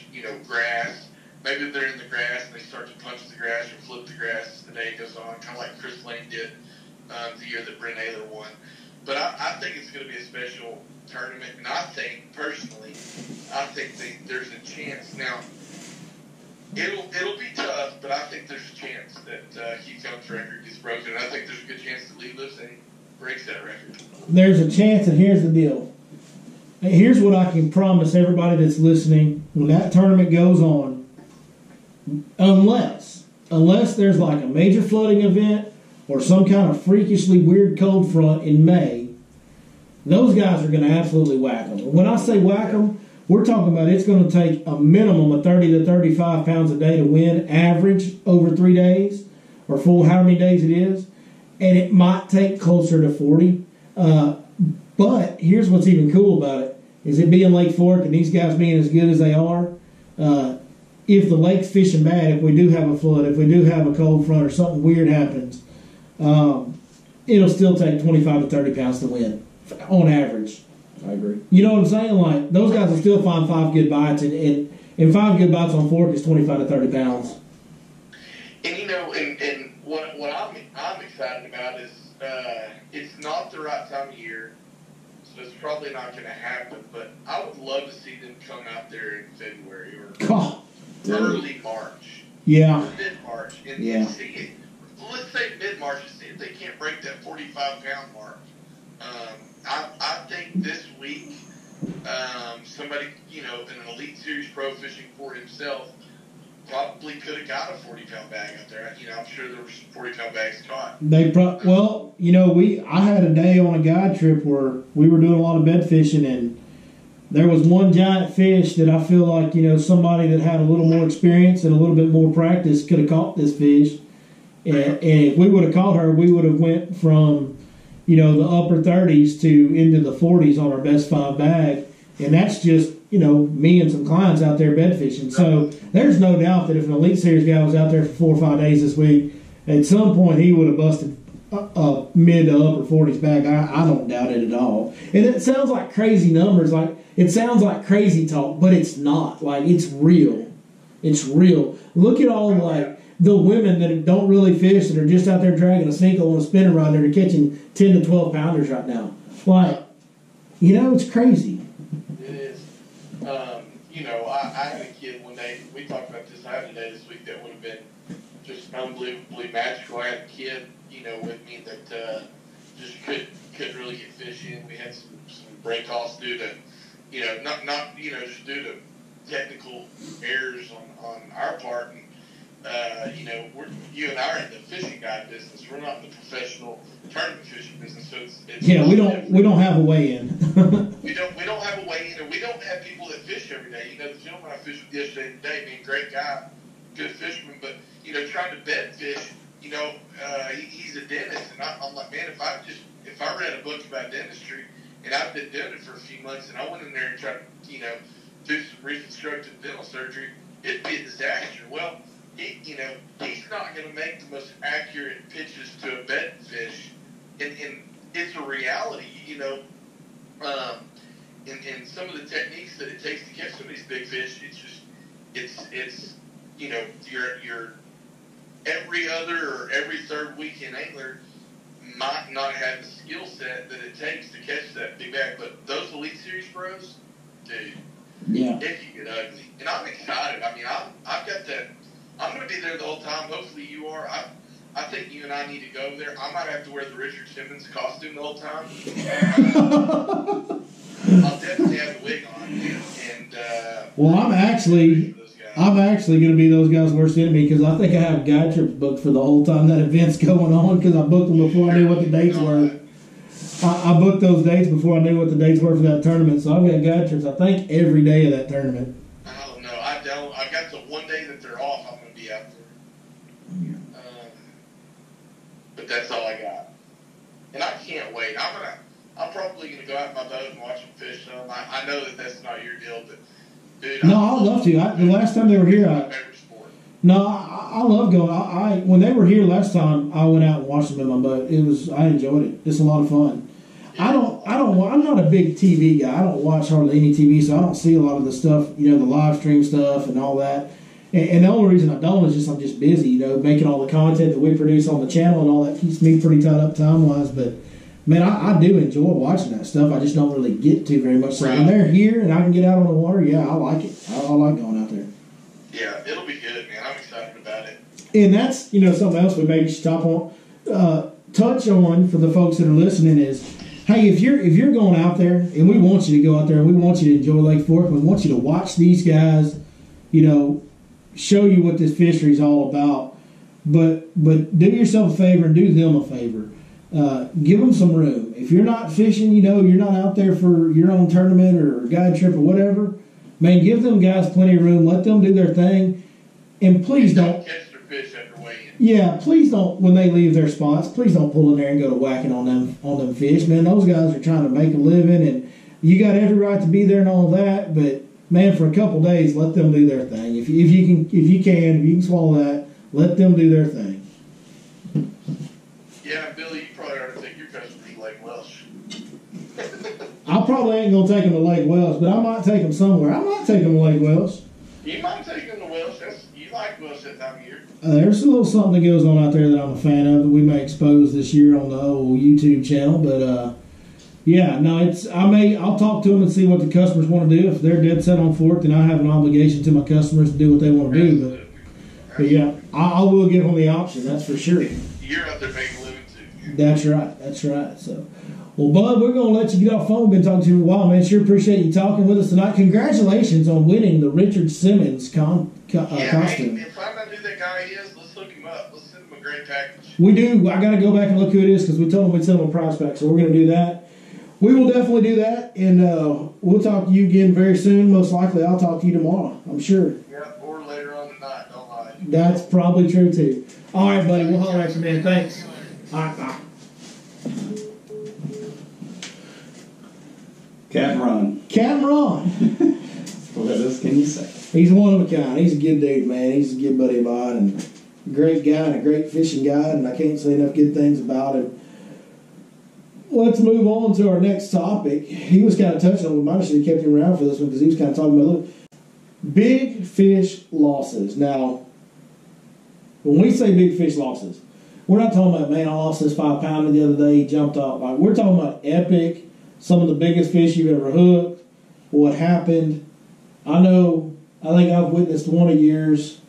grass. Maybe they're in the grass and they start to punch the grass or flip the grass as the day goes on, kind of like Chris Lane did the year that Brent Ayler won. But I think it's going to be a special tournament, and I think, personally, there's a chance. Now, it'll be tough, but I think there's a chance that Keith Combs' record gets broken, and I think there's a good chance that Lee Lipsey breaks that record. There's a chance, and here's the deal. Here's what I can promise everybody that's listening. When that tournament goes on, unless there's like a major flooding event or some kind of freakishly weird cold front in May, those guys are going to absolutely whack them. When I say whack them, we're talking about it's going to take a minimum of 30 to 35 pounds a day to win, average over 3 days, or full how many days it is, and it might take closer to 40. But here's what's even cool about it, is it being Lake Fork and these guys being as good as they are, if the lake's fishing bad, if we do have a flood, if we do have a cold front or something weird happens, it'll still take 25 to 30 pounds to win, on average. I agree. You know what I'm saying? Like, those guys will still find 5 good bites, and 5 good bites on fork is 25 to 30 pounds. And you know, and what I'm excited about is it's not the right time of year, so it's probably not going to happen. But I would love to see them come out there in February or early March, yeah, mid-March, and see it. Let's say mid-March and see if they can't break that 45-pound mark. I think this week, somebody, you know, in an Elite Series pro fishing for himself probably could have got a 40-pound bag out there. You know, I'm sure there were some 40-pound bags caught. Well, you know, I had a day on a guide trip where we were doing a lot of bed fishing, and there was one giant fish that I feel like, you know, somebody that had a little more experience and a little bit more practice could have caught this fish. And if we would have caught her, we would have went from, you know, the upper 30s to into the 40s on our best 5 bag. And that's just, you know, me and some clients out there bed fishing. So there's no doubt that if an Elite Series guy was out there for 4 or 5 days this week, at some point he would have busted a mid to upper 40s bag. I don't doubt it at all. And it sounds like crazy numbers. Like, it sounds like crazy talk, but it's not. Like, it's real. It's real. Look at all, like, the women that don't really fish that are just out there dragging a sneakle on a spinning rod that are catching 10 to 12 pounders right now. Like, you know, it's crazy. It is. You know, I had a kid one day, we talked about this, I had a day this week that would have been just unbelievably magical. I had a kid, you know, with me that just couldn't really get fishing. We had some break offs due to, you know, not you know, just due to technical errors on our part. And, you know, you and I are in the fishing guide business. We're not in the professional tournament fishing business, so it's yeah. We don't have a weigh-in. we don't have a weigh-in, and we don't have people that fish every day. You know, the gentleman I fished with yesterday and today, being a great guy, good fisherman, but you know, trying to bed fish. You know, he's a dentist, and I'm like, man, if I read a book about dentistry and I've been doing it for a few months, and I went in there and tried to, you know, do some reconstructive dental surgery, it'd be a disaster. Well, you know, he's not going to make the most accurate pitches to a bed fish, and it's a reality, you know. And some of the techniques that it takes to catch some of these big fish, it's you know, your every other or every third weekend angler might not have the skill set that it takes to catch that big bag. But those Elite Series pros, dude, yeah, it can get ugly. And I'm excited. I mean, I've got that. I'm going to be there the whole time. Hopefully you are. I think you and I need to go there. I might have to wear the Richard Simmons costume the whole time. I'll definitely have the wig on. And well, I'm actually going to be those guys' worst enemy, because I think I have guide trips booked for the whole time that event's going on, because I booked them before I knew what the dates were. I booked those dates before I knew what the dates were for that tournament, so I've got guide trips, I think, every day of that tournament. I don't know. I got the one day that they're off, I'm going to be out there. But that's all I got. And I can't wait. I'm probably going to go out in my boat and watch them fish some. I know that that's not your deal, but dude, no, I'd love to. The last time they were here, I love going. When they were here last time, I went out and watched them in my boat. I enjoyed it. It's a lot of fun. Yeah. I'm not a big TV guy. I don't watch hardly any TV, so I don't see a lot of the stuff, you know, the live stream stuff and all that. And the only reason I don't is just I'm just busy, you know, making all the content that we produce on the channel, and all that keeps me pretty tied up time-wise. But, man, I do enjoy watching that stuff. I just don't really get to very much. So when they're here and I can get out on the water, yeah, I like it. I like going out there. Yeah, it'll be good, man. I'm excited about it. And that's, you know, something else we maybe should touch on for the folks that are listening is, hey, if you're going out there, and we want you to go out there, and we want you to enjoy Lake Fork, we want you to watch these guys, you know, show you what this fishery is all about. But do yourself a favor and do them a favor. Give them some room. If you're not fishing, you're not out there for your own tournament or guide trip or whatever, man, give them guys plenty of room. Let them do their thing. And please don't catch their fish after weigh-in. Yeah, please don't, when they leave their spots, please don't pull in there and go to whacking on them fish. Man, those guys are trying to make a living, and you got every right to be there and all that, but man, for a couple days, let them do their thing. If you can swallow that, let them do their thing. Yeah, Billy, you probably ought to take your customers to Lake Welsh. I probably ain't going to take them to Lake Welsh, but I might take them somewhere. I might take them to Lake Welsh. You might take them to Welsh. You like Welsh that time of year. There's a little something that goes on out there that I'm a fan of that we may expose this year on the old YouTube channel, but yeah, no, I'll talk to them and see what the customers want to do. If they're dead set on for it, then I have an obligation to my customers to do what they want to do. But yeah, I will give them the option. That's for sure. You're out there making a living too. That's right. So, well, Bud, we're gonna let you get off the phone. Been talking to you for a while, man. Sure appreciate you talking with us tonight. Congratulations on winning the Richard Simmons costume. Hey, find out who that guy is. Let's hook him up. Let's send him a great package. We do. I got to go back and look who it is because we told them we'd send them a prize pack. So we're going to do that. We will definitely do that, and we'll talk to you again very soon. Most likely, I'll talk to you tomorrow. I'm sure. Yeah, or later on tonight. Don't lie. That's probably true too. All right, buddy. We'll holler at you, man. Thanks. All right, bye. Cameron. What else can you say? He's one of a kind. He's a good dude, man. He's a good buddy of mine and a great guy and a great fishing guy, and I can't say enough good things about him. Let's move on to our next topic. He was kind of touching on it. We might have should have kept him around for this one because he was kind of talking about, look, big fish losses. Now, when we say big fish losses, we're not talking about, man, I lost this 5-pounder the other day, he jumped off. Like, we're talking about epic, some of the biggest fish you've ever hooked, what happened. I think I've witnessed one of yours.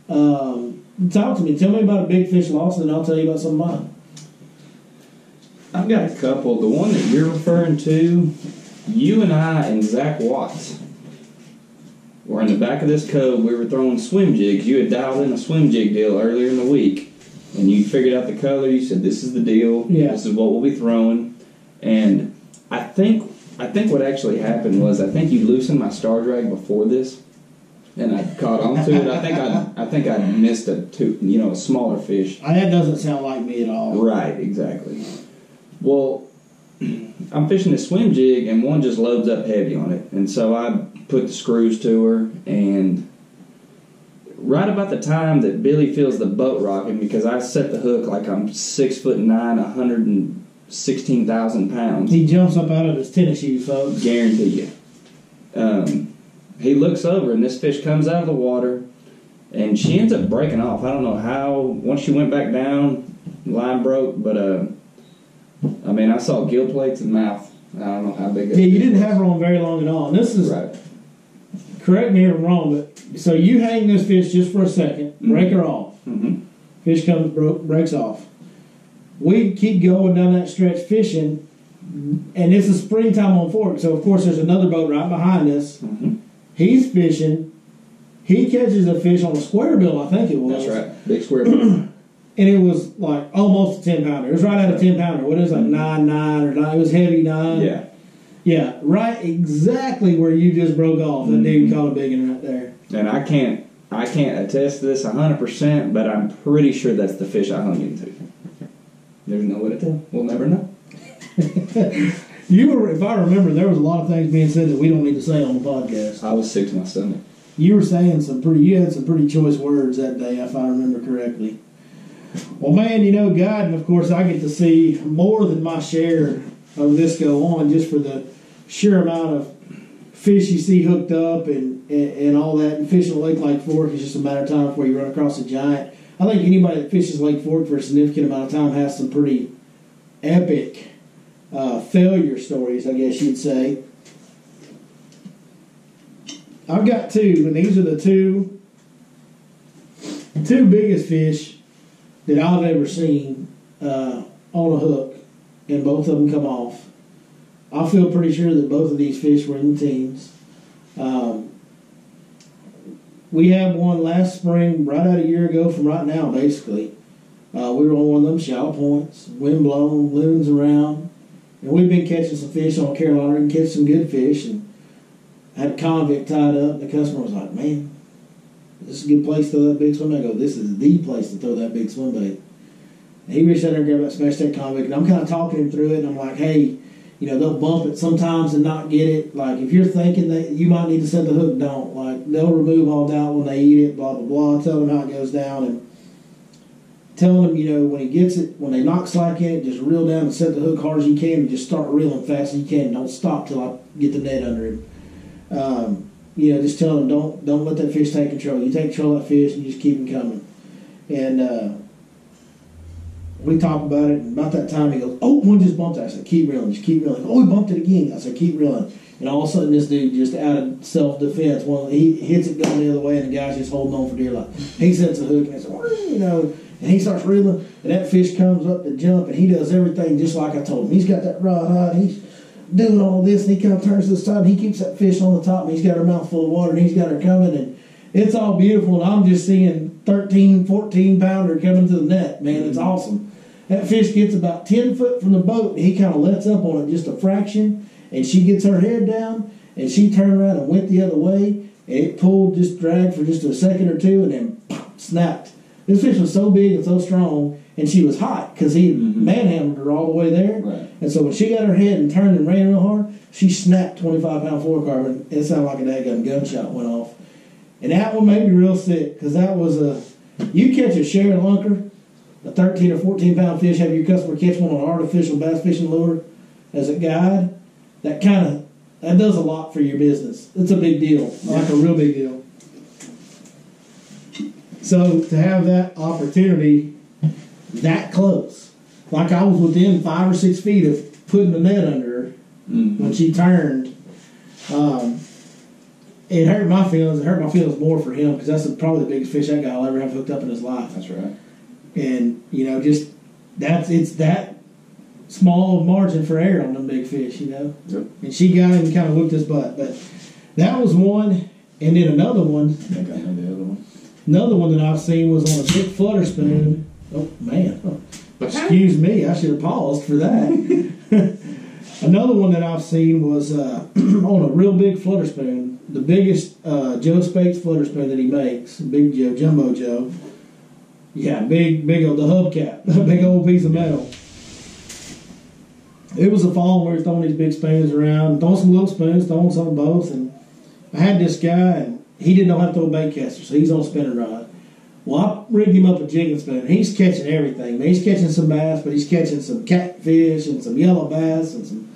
Talk to me. Tell me about a big fish loss, and I'll tell you about some of mine. I've got a couple. The one that you're referring to, you and I and Zach Watts were in the back of this cove. We were throwing swim jigs. You had dialed in a swim jig deal earlier in the week, and you figured out the color. You said, this is the deal. Yeah. This is what we'll be throwing. And I think what actually happened was I think you loosened my star drag before this, and I caught onto it. I think I missed a smaller fish. That doesn't sound like me at all. Right, exactly. Well, I'm fishing this swim jig, and one just loads up heavy on it. And so I put the screws to her, and right about the time that Billy feels the boat rocking, because I set the hook like I'm 6'9", 116,000 pounds. He jumps up out of his tennis shoes, folks. Guarantee you. He looks over, and this fish comes out of the water, and she ends up breaking off. I don't know how. Once she went back down, the line broke, but I saw gill plates and mouth. I don't know how big. Yeah, you didn't have her on very long at all. And this is right. Correct me if I'm wrong, but so you hang this fish just for a second, break her off. Mm-hmm. Fish comes, breaks off. We keep going down that stretch fishing, and it's a springtime on Fork, so of course there's another boat right behind us. Mm-hmm. He's fishing. He catches a fish on a square bill, I think it was. That's right, big square bill. And it was like almost a 10-pounder. It was right at a 10-pounder. What is it, like 9.9 or 9? It was heavy 9. Yeah. Yeah, right exactly where you just broke off. That dude caught a big one right there. And I can't attest to this 100%, but I'm pretty sure that's the fish I hung into. There's no way to tell. We'll never know. If I remember, there was a lot of things being said that we don't need to say on the podcast. I was sick to my stomach. You were saying you had some pretty choice words that day, if I remember correctly. Well, man, God, and of course I get to see more than my share of this go on, just for the sheer amount of fish you see hooked up and all that. And fishing a lake like Fork is just a matter of time before you run across a giant. I think anybody that fishes Lake Fork for a significant amount of time has some pretty epic failure stories, I guess you'd say. I've got two, and these are the two biggest fish that I've ever seen on a hook, and both of them come off. I feel pretty sure that both of these fish were in teams. we had one last spring, right out a year ago from right now, basically. We were on one of them shallow points, wind blowing, loons around. And we've been catching some fish on Carolina and catch some good fish. And had a convict tied up. And the customer was like, man, this is a good place to throw that big swim bait. I go, this is the place to throw that big swim bait. And he reached out there and grabbed that smash that convict. And I'm kind of talking him through it. And I'm like, hey, they'll bump it sometimes and not get it. Like, if you're thinking that you might need to set the hook, don't. Like, they'll remove all doubt when they eat it, blah, blah, blah. Tell them how it goes down. And telling them, when he gets it, when they knock slack in it, just reel down and set the hook hard as you can and just start reeling fast as you can. Don't stop till I get the net under him. Just tell them, don't let that fish take control. You take control of that fish and you just keep him coming. And we talked about it, and about that time he goes, oh, one just bumped it. I said, keep reeling, just keep reeling. Oh, he bumped it again. I said, keep reeling. And all of a sudden, this dude, just out of self-defense, he hits it going the other way, and the guy's just holding on for dear life. He sets a hook, and it's, and he starts reeling, and that fish comes up to jump, and he does everything just like I told him. He's got that rod high, and he's doing all this, and he kind of turns to the side, and he keeps that fish on the top, and he's got her mouth full of water, and he's got her coming, and it's all beautiful, and I'm just seeing 13, 14-pounder coming to the net. Man, it's awesome. That fish gets about 10 foot from the boat, and he kind of lets up on it just a fraction, and she gets her head down, and she turned around and went the other way, and it pulled, just dragged for just a second or two, and then pop, snapped. This fish was so big and so strong, and she was hot because he manhandled her all the way there. Right. And so when she got her head and turned and ran real hard, she snapped 25-pound fluorocarbon. It sounded like a daggum gunshot went off. And that one made me real sick because that was you catch a share lunker, a 13 or 14-pound fish, have your customer catch one on an artificial bass fishing lure as a guide, that does a lot for your business. It's a big deal, like a real big deal. So to have that opportunity that close, like I was within 5 or 6 feet of putting the net under her when she turned, it hurt my feelings. It hurt my feelings more for him because that's probably the biggest fish that guy will ever have hooked up in his life. That's right. And it's that small margin for error on them big fish, Yep. And she got him and kind of whooped his butt. But that was one, and then another one. I think I know the other one. Another one that I've seen was on a big flutter spoon. Oh, man. Excuse me. I should have paused for that. Another one that I've seen was on a real big flutter spoon. The biggest Joe Spates flutter spoon that he makes. Big Joe, Jumbo Joe. Yeah, big old, the hubcap. A big old piece of metal. It was a fall where we were throwing these big spoons around. Throwing some little spoons, throwing some of both. And I had this guy, and he didn't know how to throw a bait caster, so he's on a spinning rod. Well, I rigged him up a jigging spoon. He's catching everything. Man, he's catching some bass, but he's catching some catfish and some yellow bass and some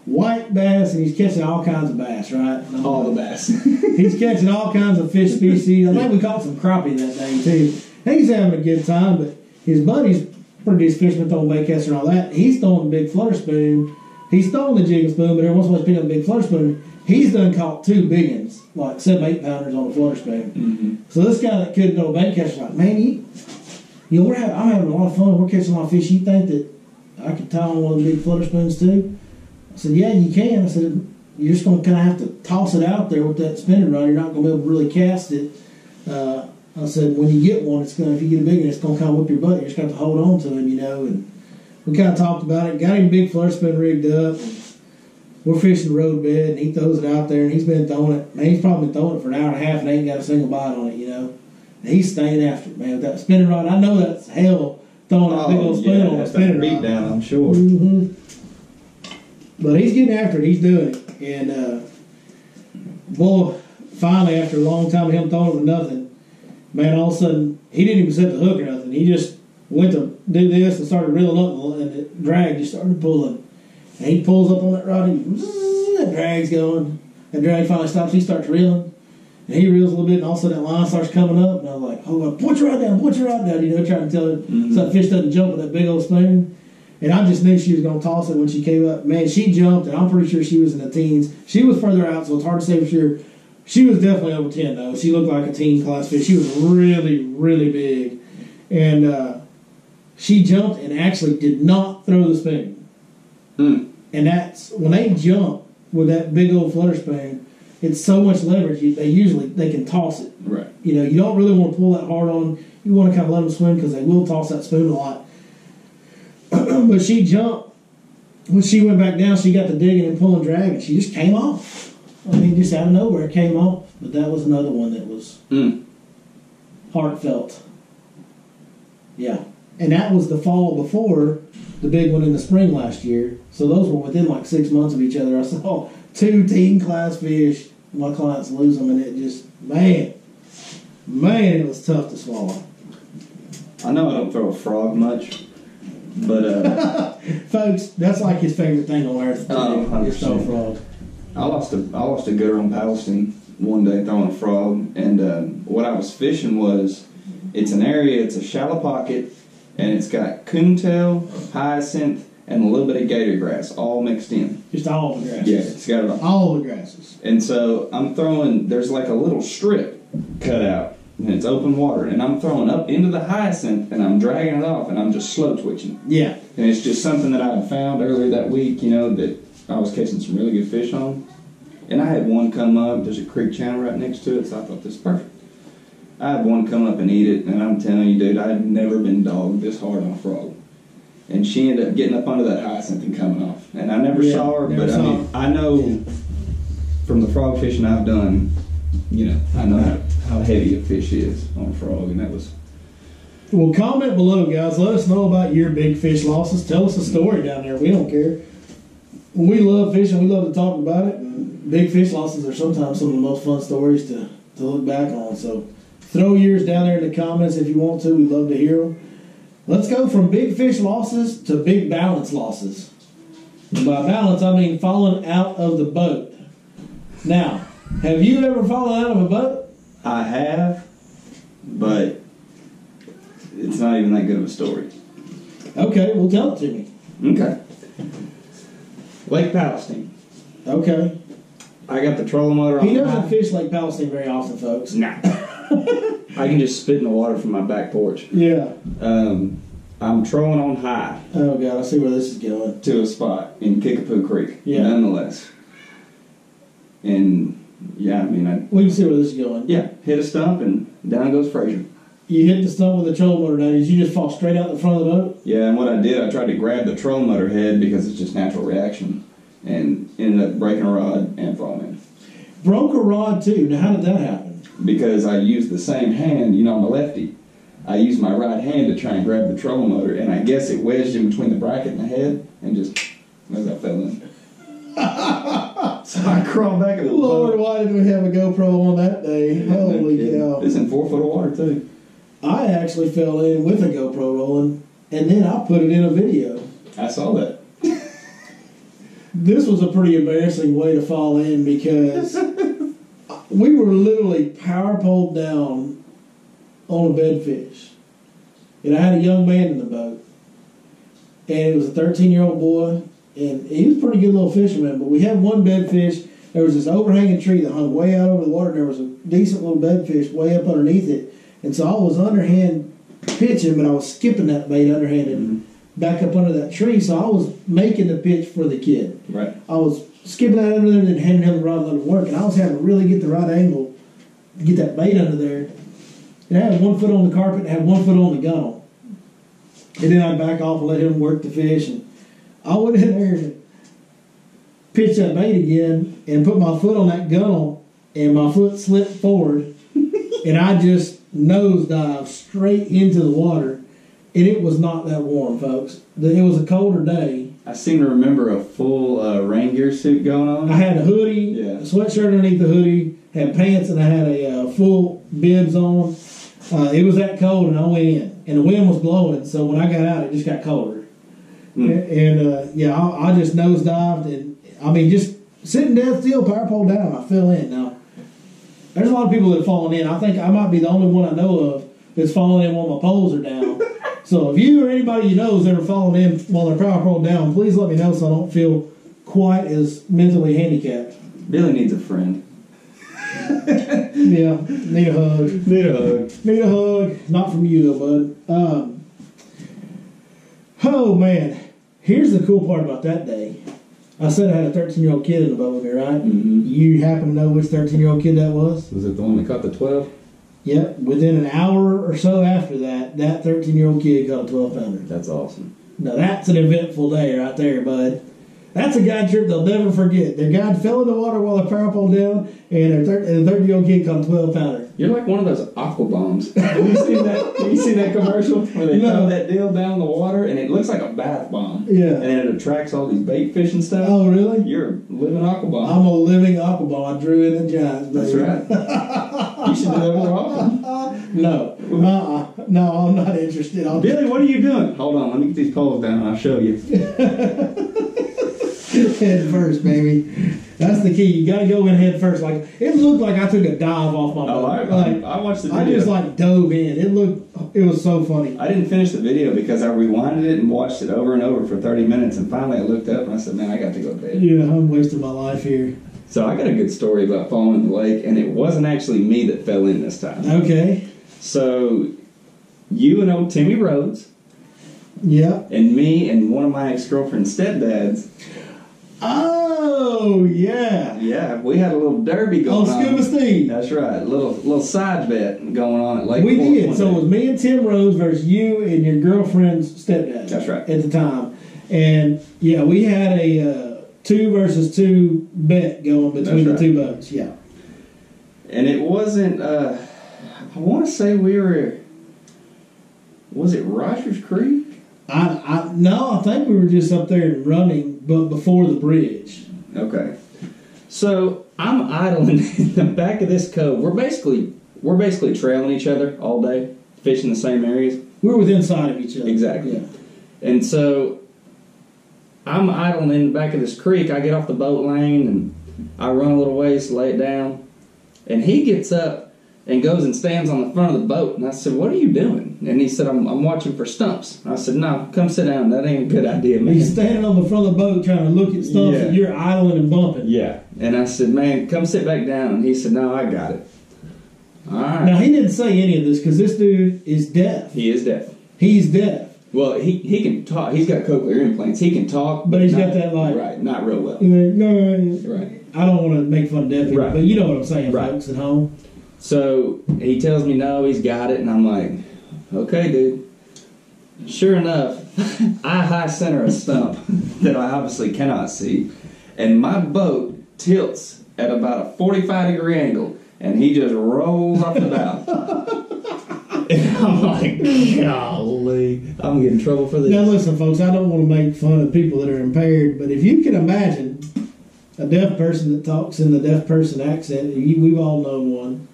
white bass, and he's catching all kinds of bass, right? All the bass. He's catching all kinds of fish species. I think we caught some crappie that day, too. He's having a good time, but his buddies, pretty decent fishermen, throwing bait caster and all that. He's throwing the big flutter spoon. He's throwing the jigging spoon, but every once in a while he's picking up the big flutter spoon. He's done caught 2 big ones, like 7, 8-pounders on a flutter spoon. So this guy that couldn't throw a bait caster, like, man, I'm having a lot of fun. We're catching a lot of fish. You think that I could tie on one of the big flutter spoons too? I said, yeah, you can. I said, you're just going to kind of have to toss it out there with that spinning rod. You're not going to be able to really cast it. I said, when you get one, if you get a big one, it's going to kind of whip your butt. You're just going to have to hold on to him, And we kind of talked about it. Got him a big flutter spoon rigged up. We're fishing the road bed, and he throws it out there, and he's been throwing it. Man, he's probably been throwing it for an hour and a half, and ain't got a single bite on it, And he's staying after it, man. With that spinning rod, I know that's hell throwing that big old spoon on a spinning rod. Beat down, I'm sure. But he's getting after it. He's doing it. And, boy, finally, after a long time of him throwing it with nothing, man, all of a sudden, he didn't even set the hook or nothing. He just went to do this and started reeling up, and the drag just started pulling. And he pulls up on that rod, and that drag's going. That drag finally stops. He starts reeling. And he reels a little bit, and all of a sudden that line starts coming up. And I was like, hold up, put your rod down, trying to tell her so that fish doesn't jump with that big old spoon. And I just knew she was going to toss it when she came up. Man, she jumped, and I'm pretty sure she was in the teens. She was further out, so it's hard to say for sure. She was definitely over 10, though. She looked like a teen class fish. She was really, really big. And she jumped and actually did not throw the spoon. And that's, when they jump with that big old flutter spoon, it's so much leverage, they can toss it. Right. you don't really want to pull that hard on. You want to kind of let them swim because they will toss that spoon a lot. But she jumped. When she went back down, she got to digging and pulling, dragging. She just came off. I mean, just out of nowhere, it came off. But that was another one that was heartfelt. Yeah. And that was the fall before the big one in the spring last year. So those were within like 6 months of each other. I saw 2 teen class fish. My clients lose them, and it just, man, it was tough to swallow. I know I don't throw a frog much, but folks, that's like his favorite thing on earth. Is throw a 100%. frog. I lost a gooder on Palestine one day throwing a frog, and what I was fishing was, it's an area, it's a shallow pocket, and it's got coontail, hyacinth, and a little bit of gator grass all mixed in. Just all the grasses. Yeah, it's got it all. All the grasses. And so I'm throwing, there's like a little strip cut out, and it's open water, and I'm throwing up into the hyacinth, and I'm dragging it off, and I'm just slow twitching. Yeah. And it's just something that I had found earlier that week, that I was catching some really good fish on. And I had one come up, there's a creek channel right next to it, so I thought this is perfect. I had one come up and eat it, and I'm telling you, dude, I had never been dogged this hard on a frog. And she ended up getting up under that hyacinth and coming off. And I never saw her, but I know from the frog fishing I've done, I know how heavy a fish is on a frog, and that was... Well, comment below, guys. Let us know about your big fish losses. Tell us a story down there. We don't care. We love fishing. We love to talk about it. And big fish losses are sometimes some of the most fun stories to look back on. So throw yours down there in the comments if you want to. We'd love to hear them. Let's go from big fish losses to big balance losses. And by balance, I mean falling out of the boat. Now, have you ever fallen out of a boat? I have, but it's not even that good of a story. Okay, well, tell it to me. Okay. Lake Palestine. Okay. I got the trolling motor on. He doesn't fish Lake Palestine very often, folks. Nah. I can just spit in the water from my back porch. Yeah. I'm trolling on high Oh, God, I see where this is going. to a spot in Kickapoo Creek, Yeah. nonetheless. And, yeah, I mean, We can see where this is going. hit a stump and down goes Frazier. You hit the stump with the trolling motor now. Did you just fall straight out the front of the boat? Yeah, and what I did, I tried to grab the trolling motor head because it's just natural reaction, and ended up breaking a rod and falling in. Broke a rod, too. Now, how did that happen? Because I used the same hand, I'm a lefty. I used my right hand to try and grab the trolling motor, and I guess it wedged in between the bracket and the head, and just, as I fell in. So I crawled back in the Lord, boat. why did we have a GoPro on that day? Holy cow. It's in 4 foot of water, too. I actually fell in with a GoPro rolling, and then I put it in a video. I saw that. This was a pretty embarrassing way to fall in because we were literally power poled down on a bedfish. And I had a young man in the boat. And it was a 13-year-old boy. And he was a pretty good little fisherman. But we had one bedfish. There was this overhanging tree that hung way out over the water. And there was a decent little bedfish way up underneath it. And so I was underhand pitching, but I was skipping that bait underhanded back up under that tree. So I was making the pitch for the kid. Right. I was skipping that under there and then handing him the rod and letting him work. And I was having to really get the right angle to get that bait under there. And I had 1 foot on the carpet and I had 1 foot on the gunnel. And then I'd back off and let him work the fish. And I went in there and pitched that bait again and put my foot on that gunnel, and my foot slipped forward. And I just nosedived straight into the water. And it was not that warm, folks. It was a colder day. I seem to remember a full rain gear suit going on. I had a hoodie, a sweatshirt underneath the hoodie, had pants, and I had a full bibs on. It was that cold, and I went in. And the wind was blowing, so when I got out, it just got colder. I just nosedived, and I mean, just sitting dead still, power pole down, I fell in. Now, there's a lot of people that have fallen in. I think I might be the only one I know of that's fallen in while my poles are down. So if you or anybody you know has ever fallen in while their power pole down, please let me know so I don't feel quite as mentally handicapped. Billy needs a friend. Yeah, need a hug. Need a hug. Need a hug. Not from you though, bud. Oh man, here's the cool part about that day. I said I had a 13-year-old kid in the boat with me, right? Mm-hmm. You happen to know which 13-year-old kid that was? Was it the one that caught the 12? Yep. Within an hour or so after that, that 13-year-old kid caught a 12-pounder. That's awesome. Now that's an eventful day right there, bud. That's a guide trip they'll never forget. Their guide fell in the water while the power pole down, and a 30-year-old kid caught a 12-pounder. You're like one of those aqua bombs. Have you seen that? Have you seen that commercial where they throw that deal down in the water and it looks like a bath bomb? Yeah. And then it attracts all these bait fish and stuff. Oh, really? You're a living aqua bomb. I'm a living aqua bomb. I drew in the giants, baby. That's right. You should do that more often. No. No, I'm not interested. Billy, what are you doing? Hold on, let me get these poles down and I'll show you. Head first, baby. That's the key. You got to go in head first. Like it looked like I took a dive off my boat. I watched the video. I just dove in. It was so funny. I didn't finish the video because I rewinded it and watched it over and over for 30 minutes, and finally I looked up and I said, man, I got to go to bed. Yeah, I'm wasting my life here. So I got a good story about falling in the lake, and it wasn't actually me that fell in this time. Okay. So you and old Timmy Rhodes, yeah, and me and one of my ex-girlfriend's stepdads. Oh, yeah. Yeah, we had a little derby going on. Scuba Steve. That's right. Little side bet going on at Lake We Fork did. one So day. it was me and Tim Rose versus you and your girlfriend's stepdad. That's right. At the time. And, yeah, we had a 2 versus 2 bet going between the two boats. Yeah. And it wasn't, I want to say we were, was it Rogers Creek? No, I think we were just up there and running, but before the bridge. Okay. So I'm idling in the back of this cove. We're basically trailing each other all day, fishing the same areas. We're within sight of each other. Exactly. Yeah. And so I'm idling in the back of this creek. I get off the boat lane and I run a little ways to lay it down. And he gets up and goes and stands on the front of the boat. And I said, what are you doing? And he said, I'm watching for stumps. And I said, no, come sit down. That ain't a good idea, man. He's standing on the front of the boat trying to look at stumps and you're idling and bumping. Yeah. And I said, man, come sit back down. And he said, no, I got it. All right. Now, he didn't say any of this because this dude is deaf. He is deaf. He's deaf. Well, he can talk. He's got cochlear implants. He can talk. But he's not, got that Right, not real well. No. Right. I don't want to make fun of deaf people, but you know what I'm saying, folks at home. So he tells me no, he's got it, and I'm like, okay, dude. Sure enough, I high center a stump that I obviously cannot see, and my boat tilts at about a 45-degree angle, and he just rolls off the bow. And I'm like, golly, I'm getting in trouble for this. Now listen, folks, I don't want to make fun of people that are impaired, but if you can imagine a deaf person that talks in the deaf person accent, we've all known one,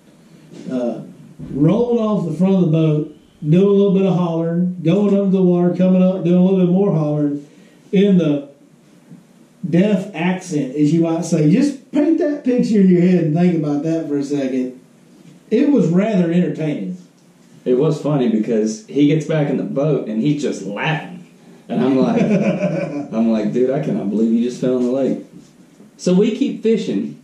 rolling off the front of the boat, doing a little bit of hollering, going under the water, coming up, doing a little bit more hollering in the deaf accent, as you might say. Just paint that picture in your head and think about that for a second. It was rather entertaining. It was funny because he gets back in the boat and he's just laughing. And I'm like, dude, I cannot believe you just fell in the lake. So we keep fishing,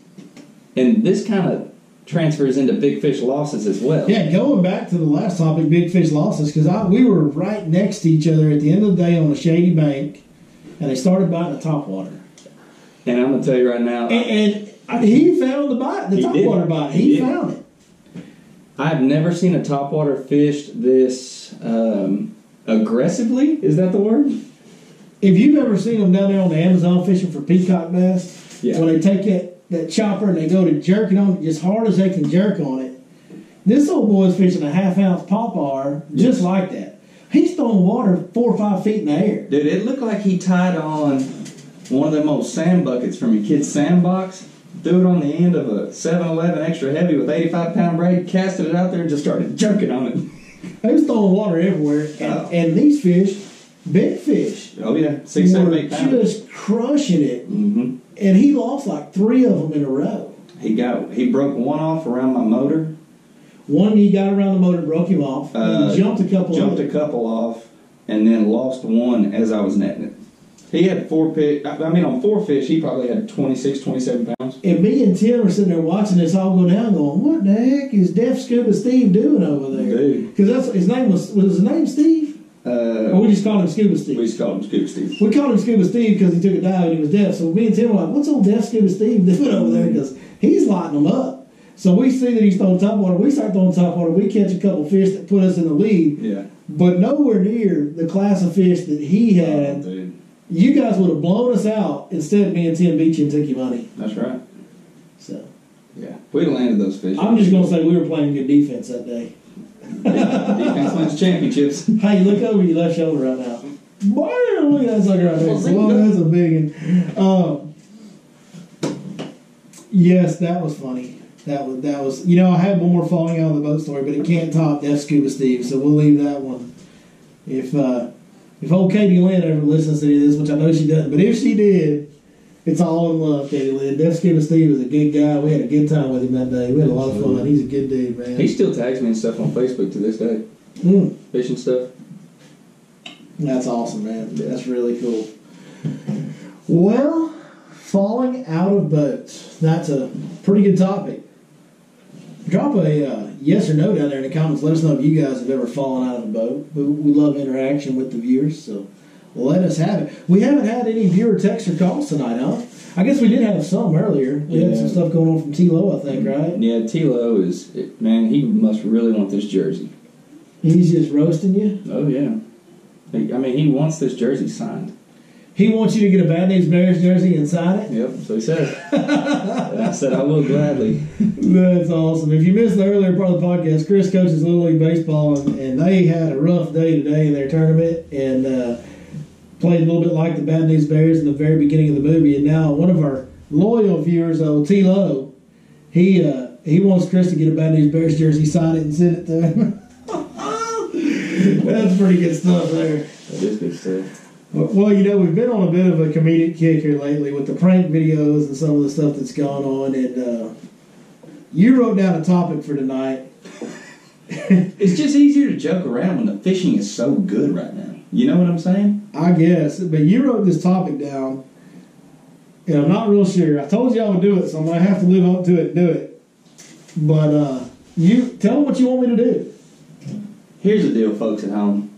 and this kind of transfers into big fish losses as well. Yeah, going back to the last topic, big fish losses, because we were right next to each other at the end of the day on a shady bank, and they started biting the topwater. And I'm going to tell you right now. And he found the bite, the topwater bite. He found it. I've never seen a topwater fished this aggressively. Is that the word? If you've ever seen them down there on the Amazon fishing for peacock bass, when they take that chopper and they go to jerk it on it as hard as they can jerk on it, this old boy's fishing a half-ounce pawpaw just like that. He's throwing water 4 or 5 feet in the air. Dude, it looked like he tied on one of them old sand buckets from your kid's sandbox, threw it on the end of a 7-Eleven extra heavy with 85-pound braid, casted it out there, and just started jerking on it. He was throwing water everywhere, and these fish, big fish, oh yeah, 6, 7, 8 pounds, just crushing it. Mm-hmm. And he lost like 3 of them in a row. He broke one off around my motor. One he got around the motor, broke him off, and jumped a couple off, and then lost one as I was netting it. He had 4 fish. On 4 fish, he probably had 26, 27 pounds. And me and Tim were sitting there watching this all go down, going, "What the heck is Deaf Scuba Steve doing over there?" Dude, because that's his name was his name Steve? Or we just called him Scuba Steve. We just called him Scuba Steve. We called him Scuba Steve because he took a dive and he was deaf. So me and Tim were like, "What's old Deaf Scuba Steve doing over there?" Because he's lighting them up. So we see that he's throwing top water. We start throwing top water. We catch a couple fish that put us in the lead. Yeah. But nowhere near the class of fish that he had. Oh, dude. You guys would have blown us out instead of being Tim Beachy and took your money. That's right. So Yeah. We landed those fish. I'm just going to say we were playing good defense that day. Defense wins championships. Hey, you look over your left shoulder right now. Boy, look at that sucker right there. Well, that's a big one. Yes, that was funny. That was. You know, I had one more falling out of the boat story, but it can't top Deaf Scuba Steve, so we'll leave that one. If old Katie Lynn ever listens to this, which I know she doesn't, but if she did, it's all in love, Katie Lynn. Deaf Scuba Steve was a good guy. We had a good time with him that day. We had a lot of fun. He's a good dude, man. He still tags me and stuff on Facebook to this day. Fishing stuff. That's awesome, man. That's really cool. Well, falling out of boats. That's a pretty good topic. Drop a yes or no down there in the comments. Let us know if you guys have ever fallen out of a boat. We love interaction with the viewers, so let us have it. We haven't had any viewer texts or calls tonight, huh? I guess we did have some earlier. We had some stuff going on from T-Lo, I think, right? Yeah, T-Lo is, man, he must really want this jersey. He's just roasting you? Oh, yeah. I mean, he wants this jersey signed. He wants you to get a Bad News Bears jersey and sign it? Yep, so he said. And I said, I will gladly. That's awesome. If you missed the earlier part of the podcast, Chris coaches Little League Baseball, and they had a rough day today in their tournament, and played a little bit like the Bad News Bears in the very beginning of the movie. And now one of our loyal viewers, T-Lo, he wants Chris to get a Bad News Bears jersey, sign it, and send it to him. That's pretty good stuff there. That is good stuff. Well, you know, we've been on a bit of a comedic kick here lately with the prank videos and some of the stuff that's gone on. And you wrote down a topic for tonight. It's just easier to joke around when the fishing is so good right now. You know what I'm saying? I guess. But you wrote this topic down, and I'm not real sure. I told you I would do it, so I'm going to have to live up to it and do it. But you tell them what you want me to do. Here's the deal, folks at home.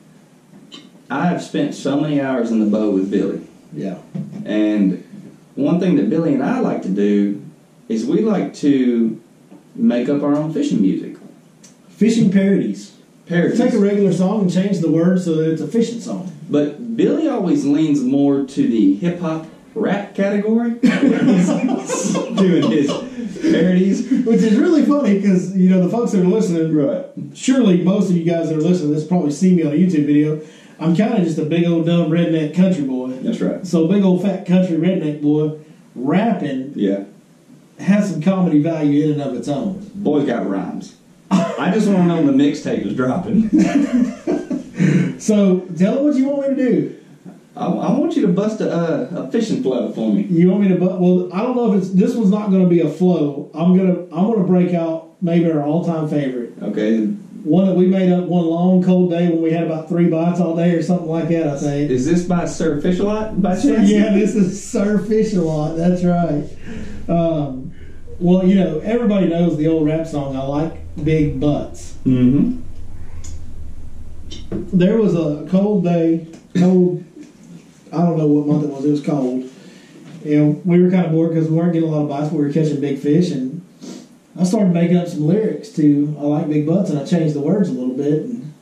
I've spent so many hours in the boat with Billy. Yeah. And one thing that Billy and I like to do is we like to make up our own fishing music. Fishing parodies. Parodies. Take a regular song and change the words so that it's a fishing song. But Billy always leans more to the hip-hop rap category when he's doing his parodies. Which is really funny because, you know, the folks that are listening, Right. surely most of you guys that are listening to this probably see me on a YouTube video. I'm kind of just a big old dumb redneck country boy. That's right. So big old fat country redneck boy rapping has some comedy value in and of its own. Boy's got rhymes. I just want to know when the mixtape is dropping. So tell them what you want me to do. I want you to bust a fishing flow for me. You want me to? Well, I don't know if it's this one's not going to be a flow. I'm gonna break out maybe our all-time favorite. Okay. One that we made up one long cold day when we had about 3 bites all day or something like that, I think. Is this by Sir Fish-A-Lot by chance? Yeah, this is Sir Fish-A-Lot. That's right. Well, you know, everybody knows the old rap song, I Like Big Butts. Mm-hmm. There was a cold day, I don't know what month it was cold. And we were kind of bored because we weren't getting a lot of bites, but we were catching big fish. And I started making up some lyrics to I Like Big Butts, and I changed the words a little bit. And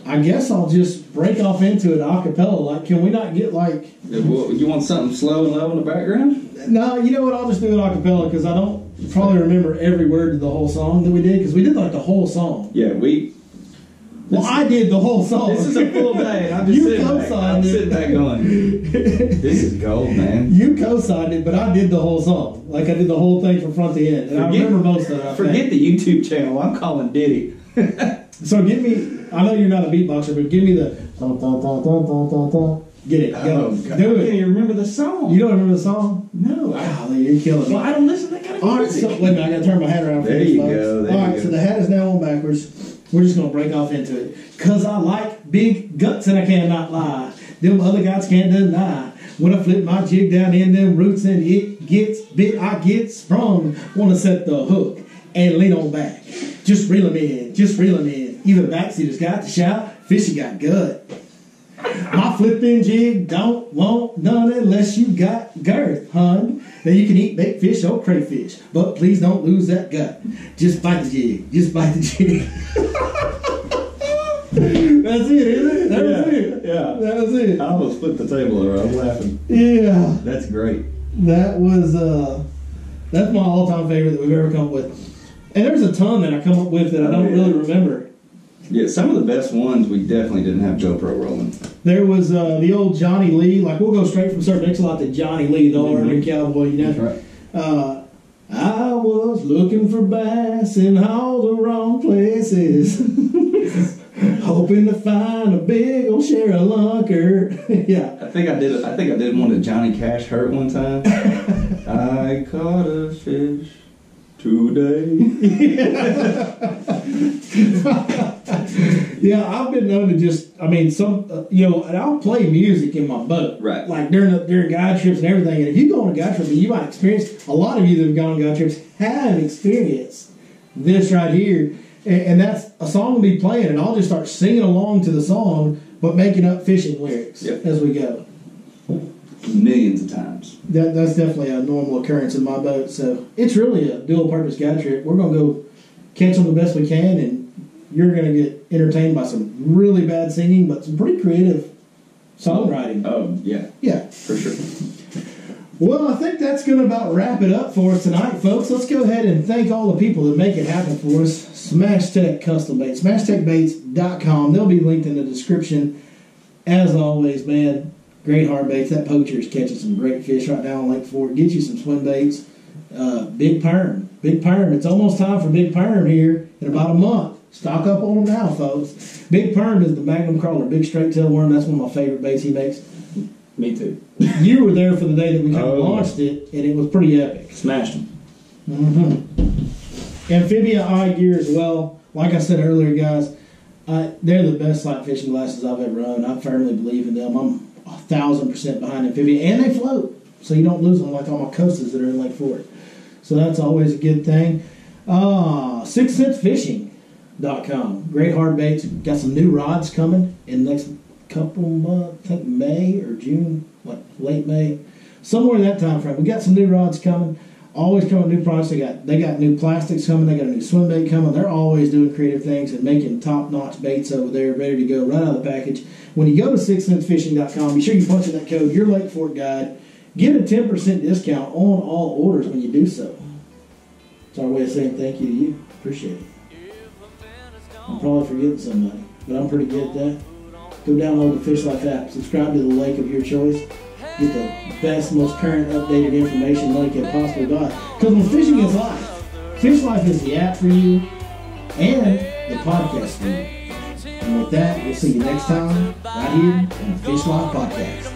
I guess I'll just break off into it a cappella. Like, can we not get like... You want something slow and low in the background? No, you know what? I'll just do it a cappella because I don't probably remember every word of the whole song that we did, because we did like the whole song. Yeah, Well, I did the whole song. This is a full day, and I'm just sitting back going, this is gold, man. You co-signed it, but I did the whole song. Like, I did the whole thing from front to end. And I remember most of it. Forget the YouTube channel. I'm calling Diddy. So give me, I know you're not a beatboxer, but give me the... Get it. Go. God. Do I it. can't even remember the song. You don't remember the song? No. You're killing me. Well, I don't listen to that kind of All right, music. so, wait a minute. I got to turn my hat around for There this, you folks. go. There All you right, go. so the hat is now on backwards. We're just going to break off into it. Because I like big guts and I cannot lie. Them other guys can't deny. When I flip my jig down in them roots and it gets bit, I get sprung. Want to set the hook and lean on back. Just reel 'em in. Just reel 'em in. Even backseaters got to shout. Fishy got gut. My flipping jig won't none unless you got girth, hun. Now you can eat baked fish or crayfish, but please don't lose that gut. Just bite the jig. Just bite the jig. That's it, isn't it? That was it. Yeah. That was it. I almost flipped the table over. I'm laughing. Yeah. That's great. That was that's my all-time favorite that we've ever come up with. And there's a ton that I come up with that I don't really remember. Yeah, some of the best ones we definitely didn't have GoPro rolling. There was the old Johnny Lee. Like, we'll go straight from Sir Mix-a-Lot to Johnny Lee, the Oregon Cowboy, you know. That's right. I was looking for bass in all the wrong places. Hoping to find a big old share of lunker. Yeah. I think I did one that Johnny Cash hurt one time. I caught a fish today. Yeah, I've been known to just, I mean, and I'll play music in my boat. Right. Like during guide trips and everything. And if you go on a guide trip, you might experience, a lot of you that have gone on guide trips have experienced this right here. And that's a song will be playing, and I'll just start singing along to the song, but making up fishing lyrics as we go. Millions of times. That's definitely a normal occurrence in my boat. So it's really a dual-purpose guide trip. We're going to go catch them the best we can, and you're going to get entertained by some really bad singing, but some pretty creative songwriting. Oh, yeah. Yeah. For sure. Well, I think that's going to about wrap it up for us tonight, folks. Let's go ahead and thank all the people that make it happen for us. Smash Tech Custom Baits, SmashTechBaits.com. They'll be linked in the description. As always, man, great hard baits. That poacher is catching some great fish right now on Lake Fork. Get you some swim baits. Big perm. Big perm. It's almost time for big perm here in about a month. Stock up on them now, folks. Big perm is the Magnum Crawler, big straight tail worm. That's one of my favorite baits he makes. Me too. You were there for the day that we kind of launched it, and it was pretty epic. Smashed them. Mm-hmm. Amphibia eye gear as well. Like I said earlier, guys, they're the best sight fishing glasses I've ever owned. I firmly believe in them. I'm 1,000% behind Amphibia, and they float, so you don't lose them like all my coasters that are in Lake Fork. So that's always a good thing. 6centsfishing.com. Great hard baits. Got some new rods coming in the next couple months. I think May or June, late May, somewhere in that time frame. We got some new rods coming. Always coming with new products. They got new plastics coming. They got a new swim bait coming. They're always doing creative things and making top-notch baits over there, ready to go right out of the package. When you go to 6centsfishing.com, be sure you punch in that code, your Lake Fork Guide. Get a 10% discount on all orders when you do so. It's our way of saying thank you to you. Appreciate it. I'm probably forgetting somebody, but I'm pretty good at that. Go download the Fish Life app. Subscribe to the lake of your choice. Get the best, most current, updated information money can possibly buy. Because when fishing is life, Fish Life is the app for you and the podcast for you. And with that, we'll see you next time right here on the Fish Life Podcast.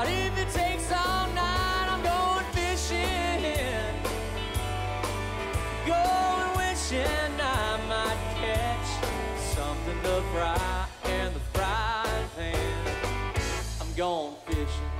If it takes all night, I'm going fishing. Going wishing I might catch something to fry in the frying pan. I'm going fishing.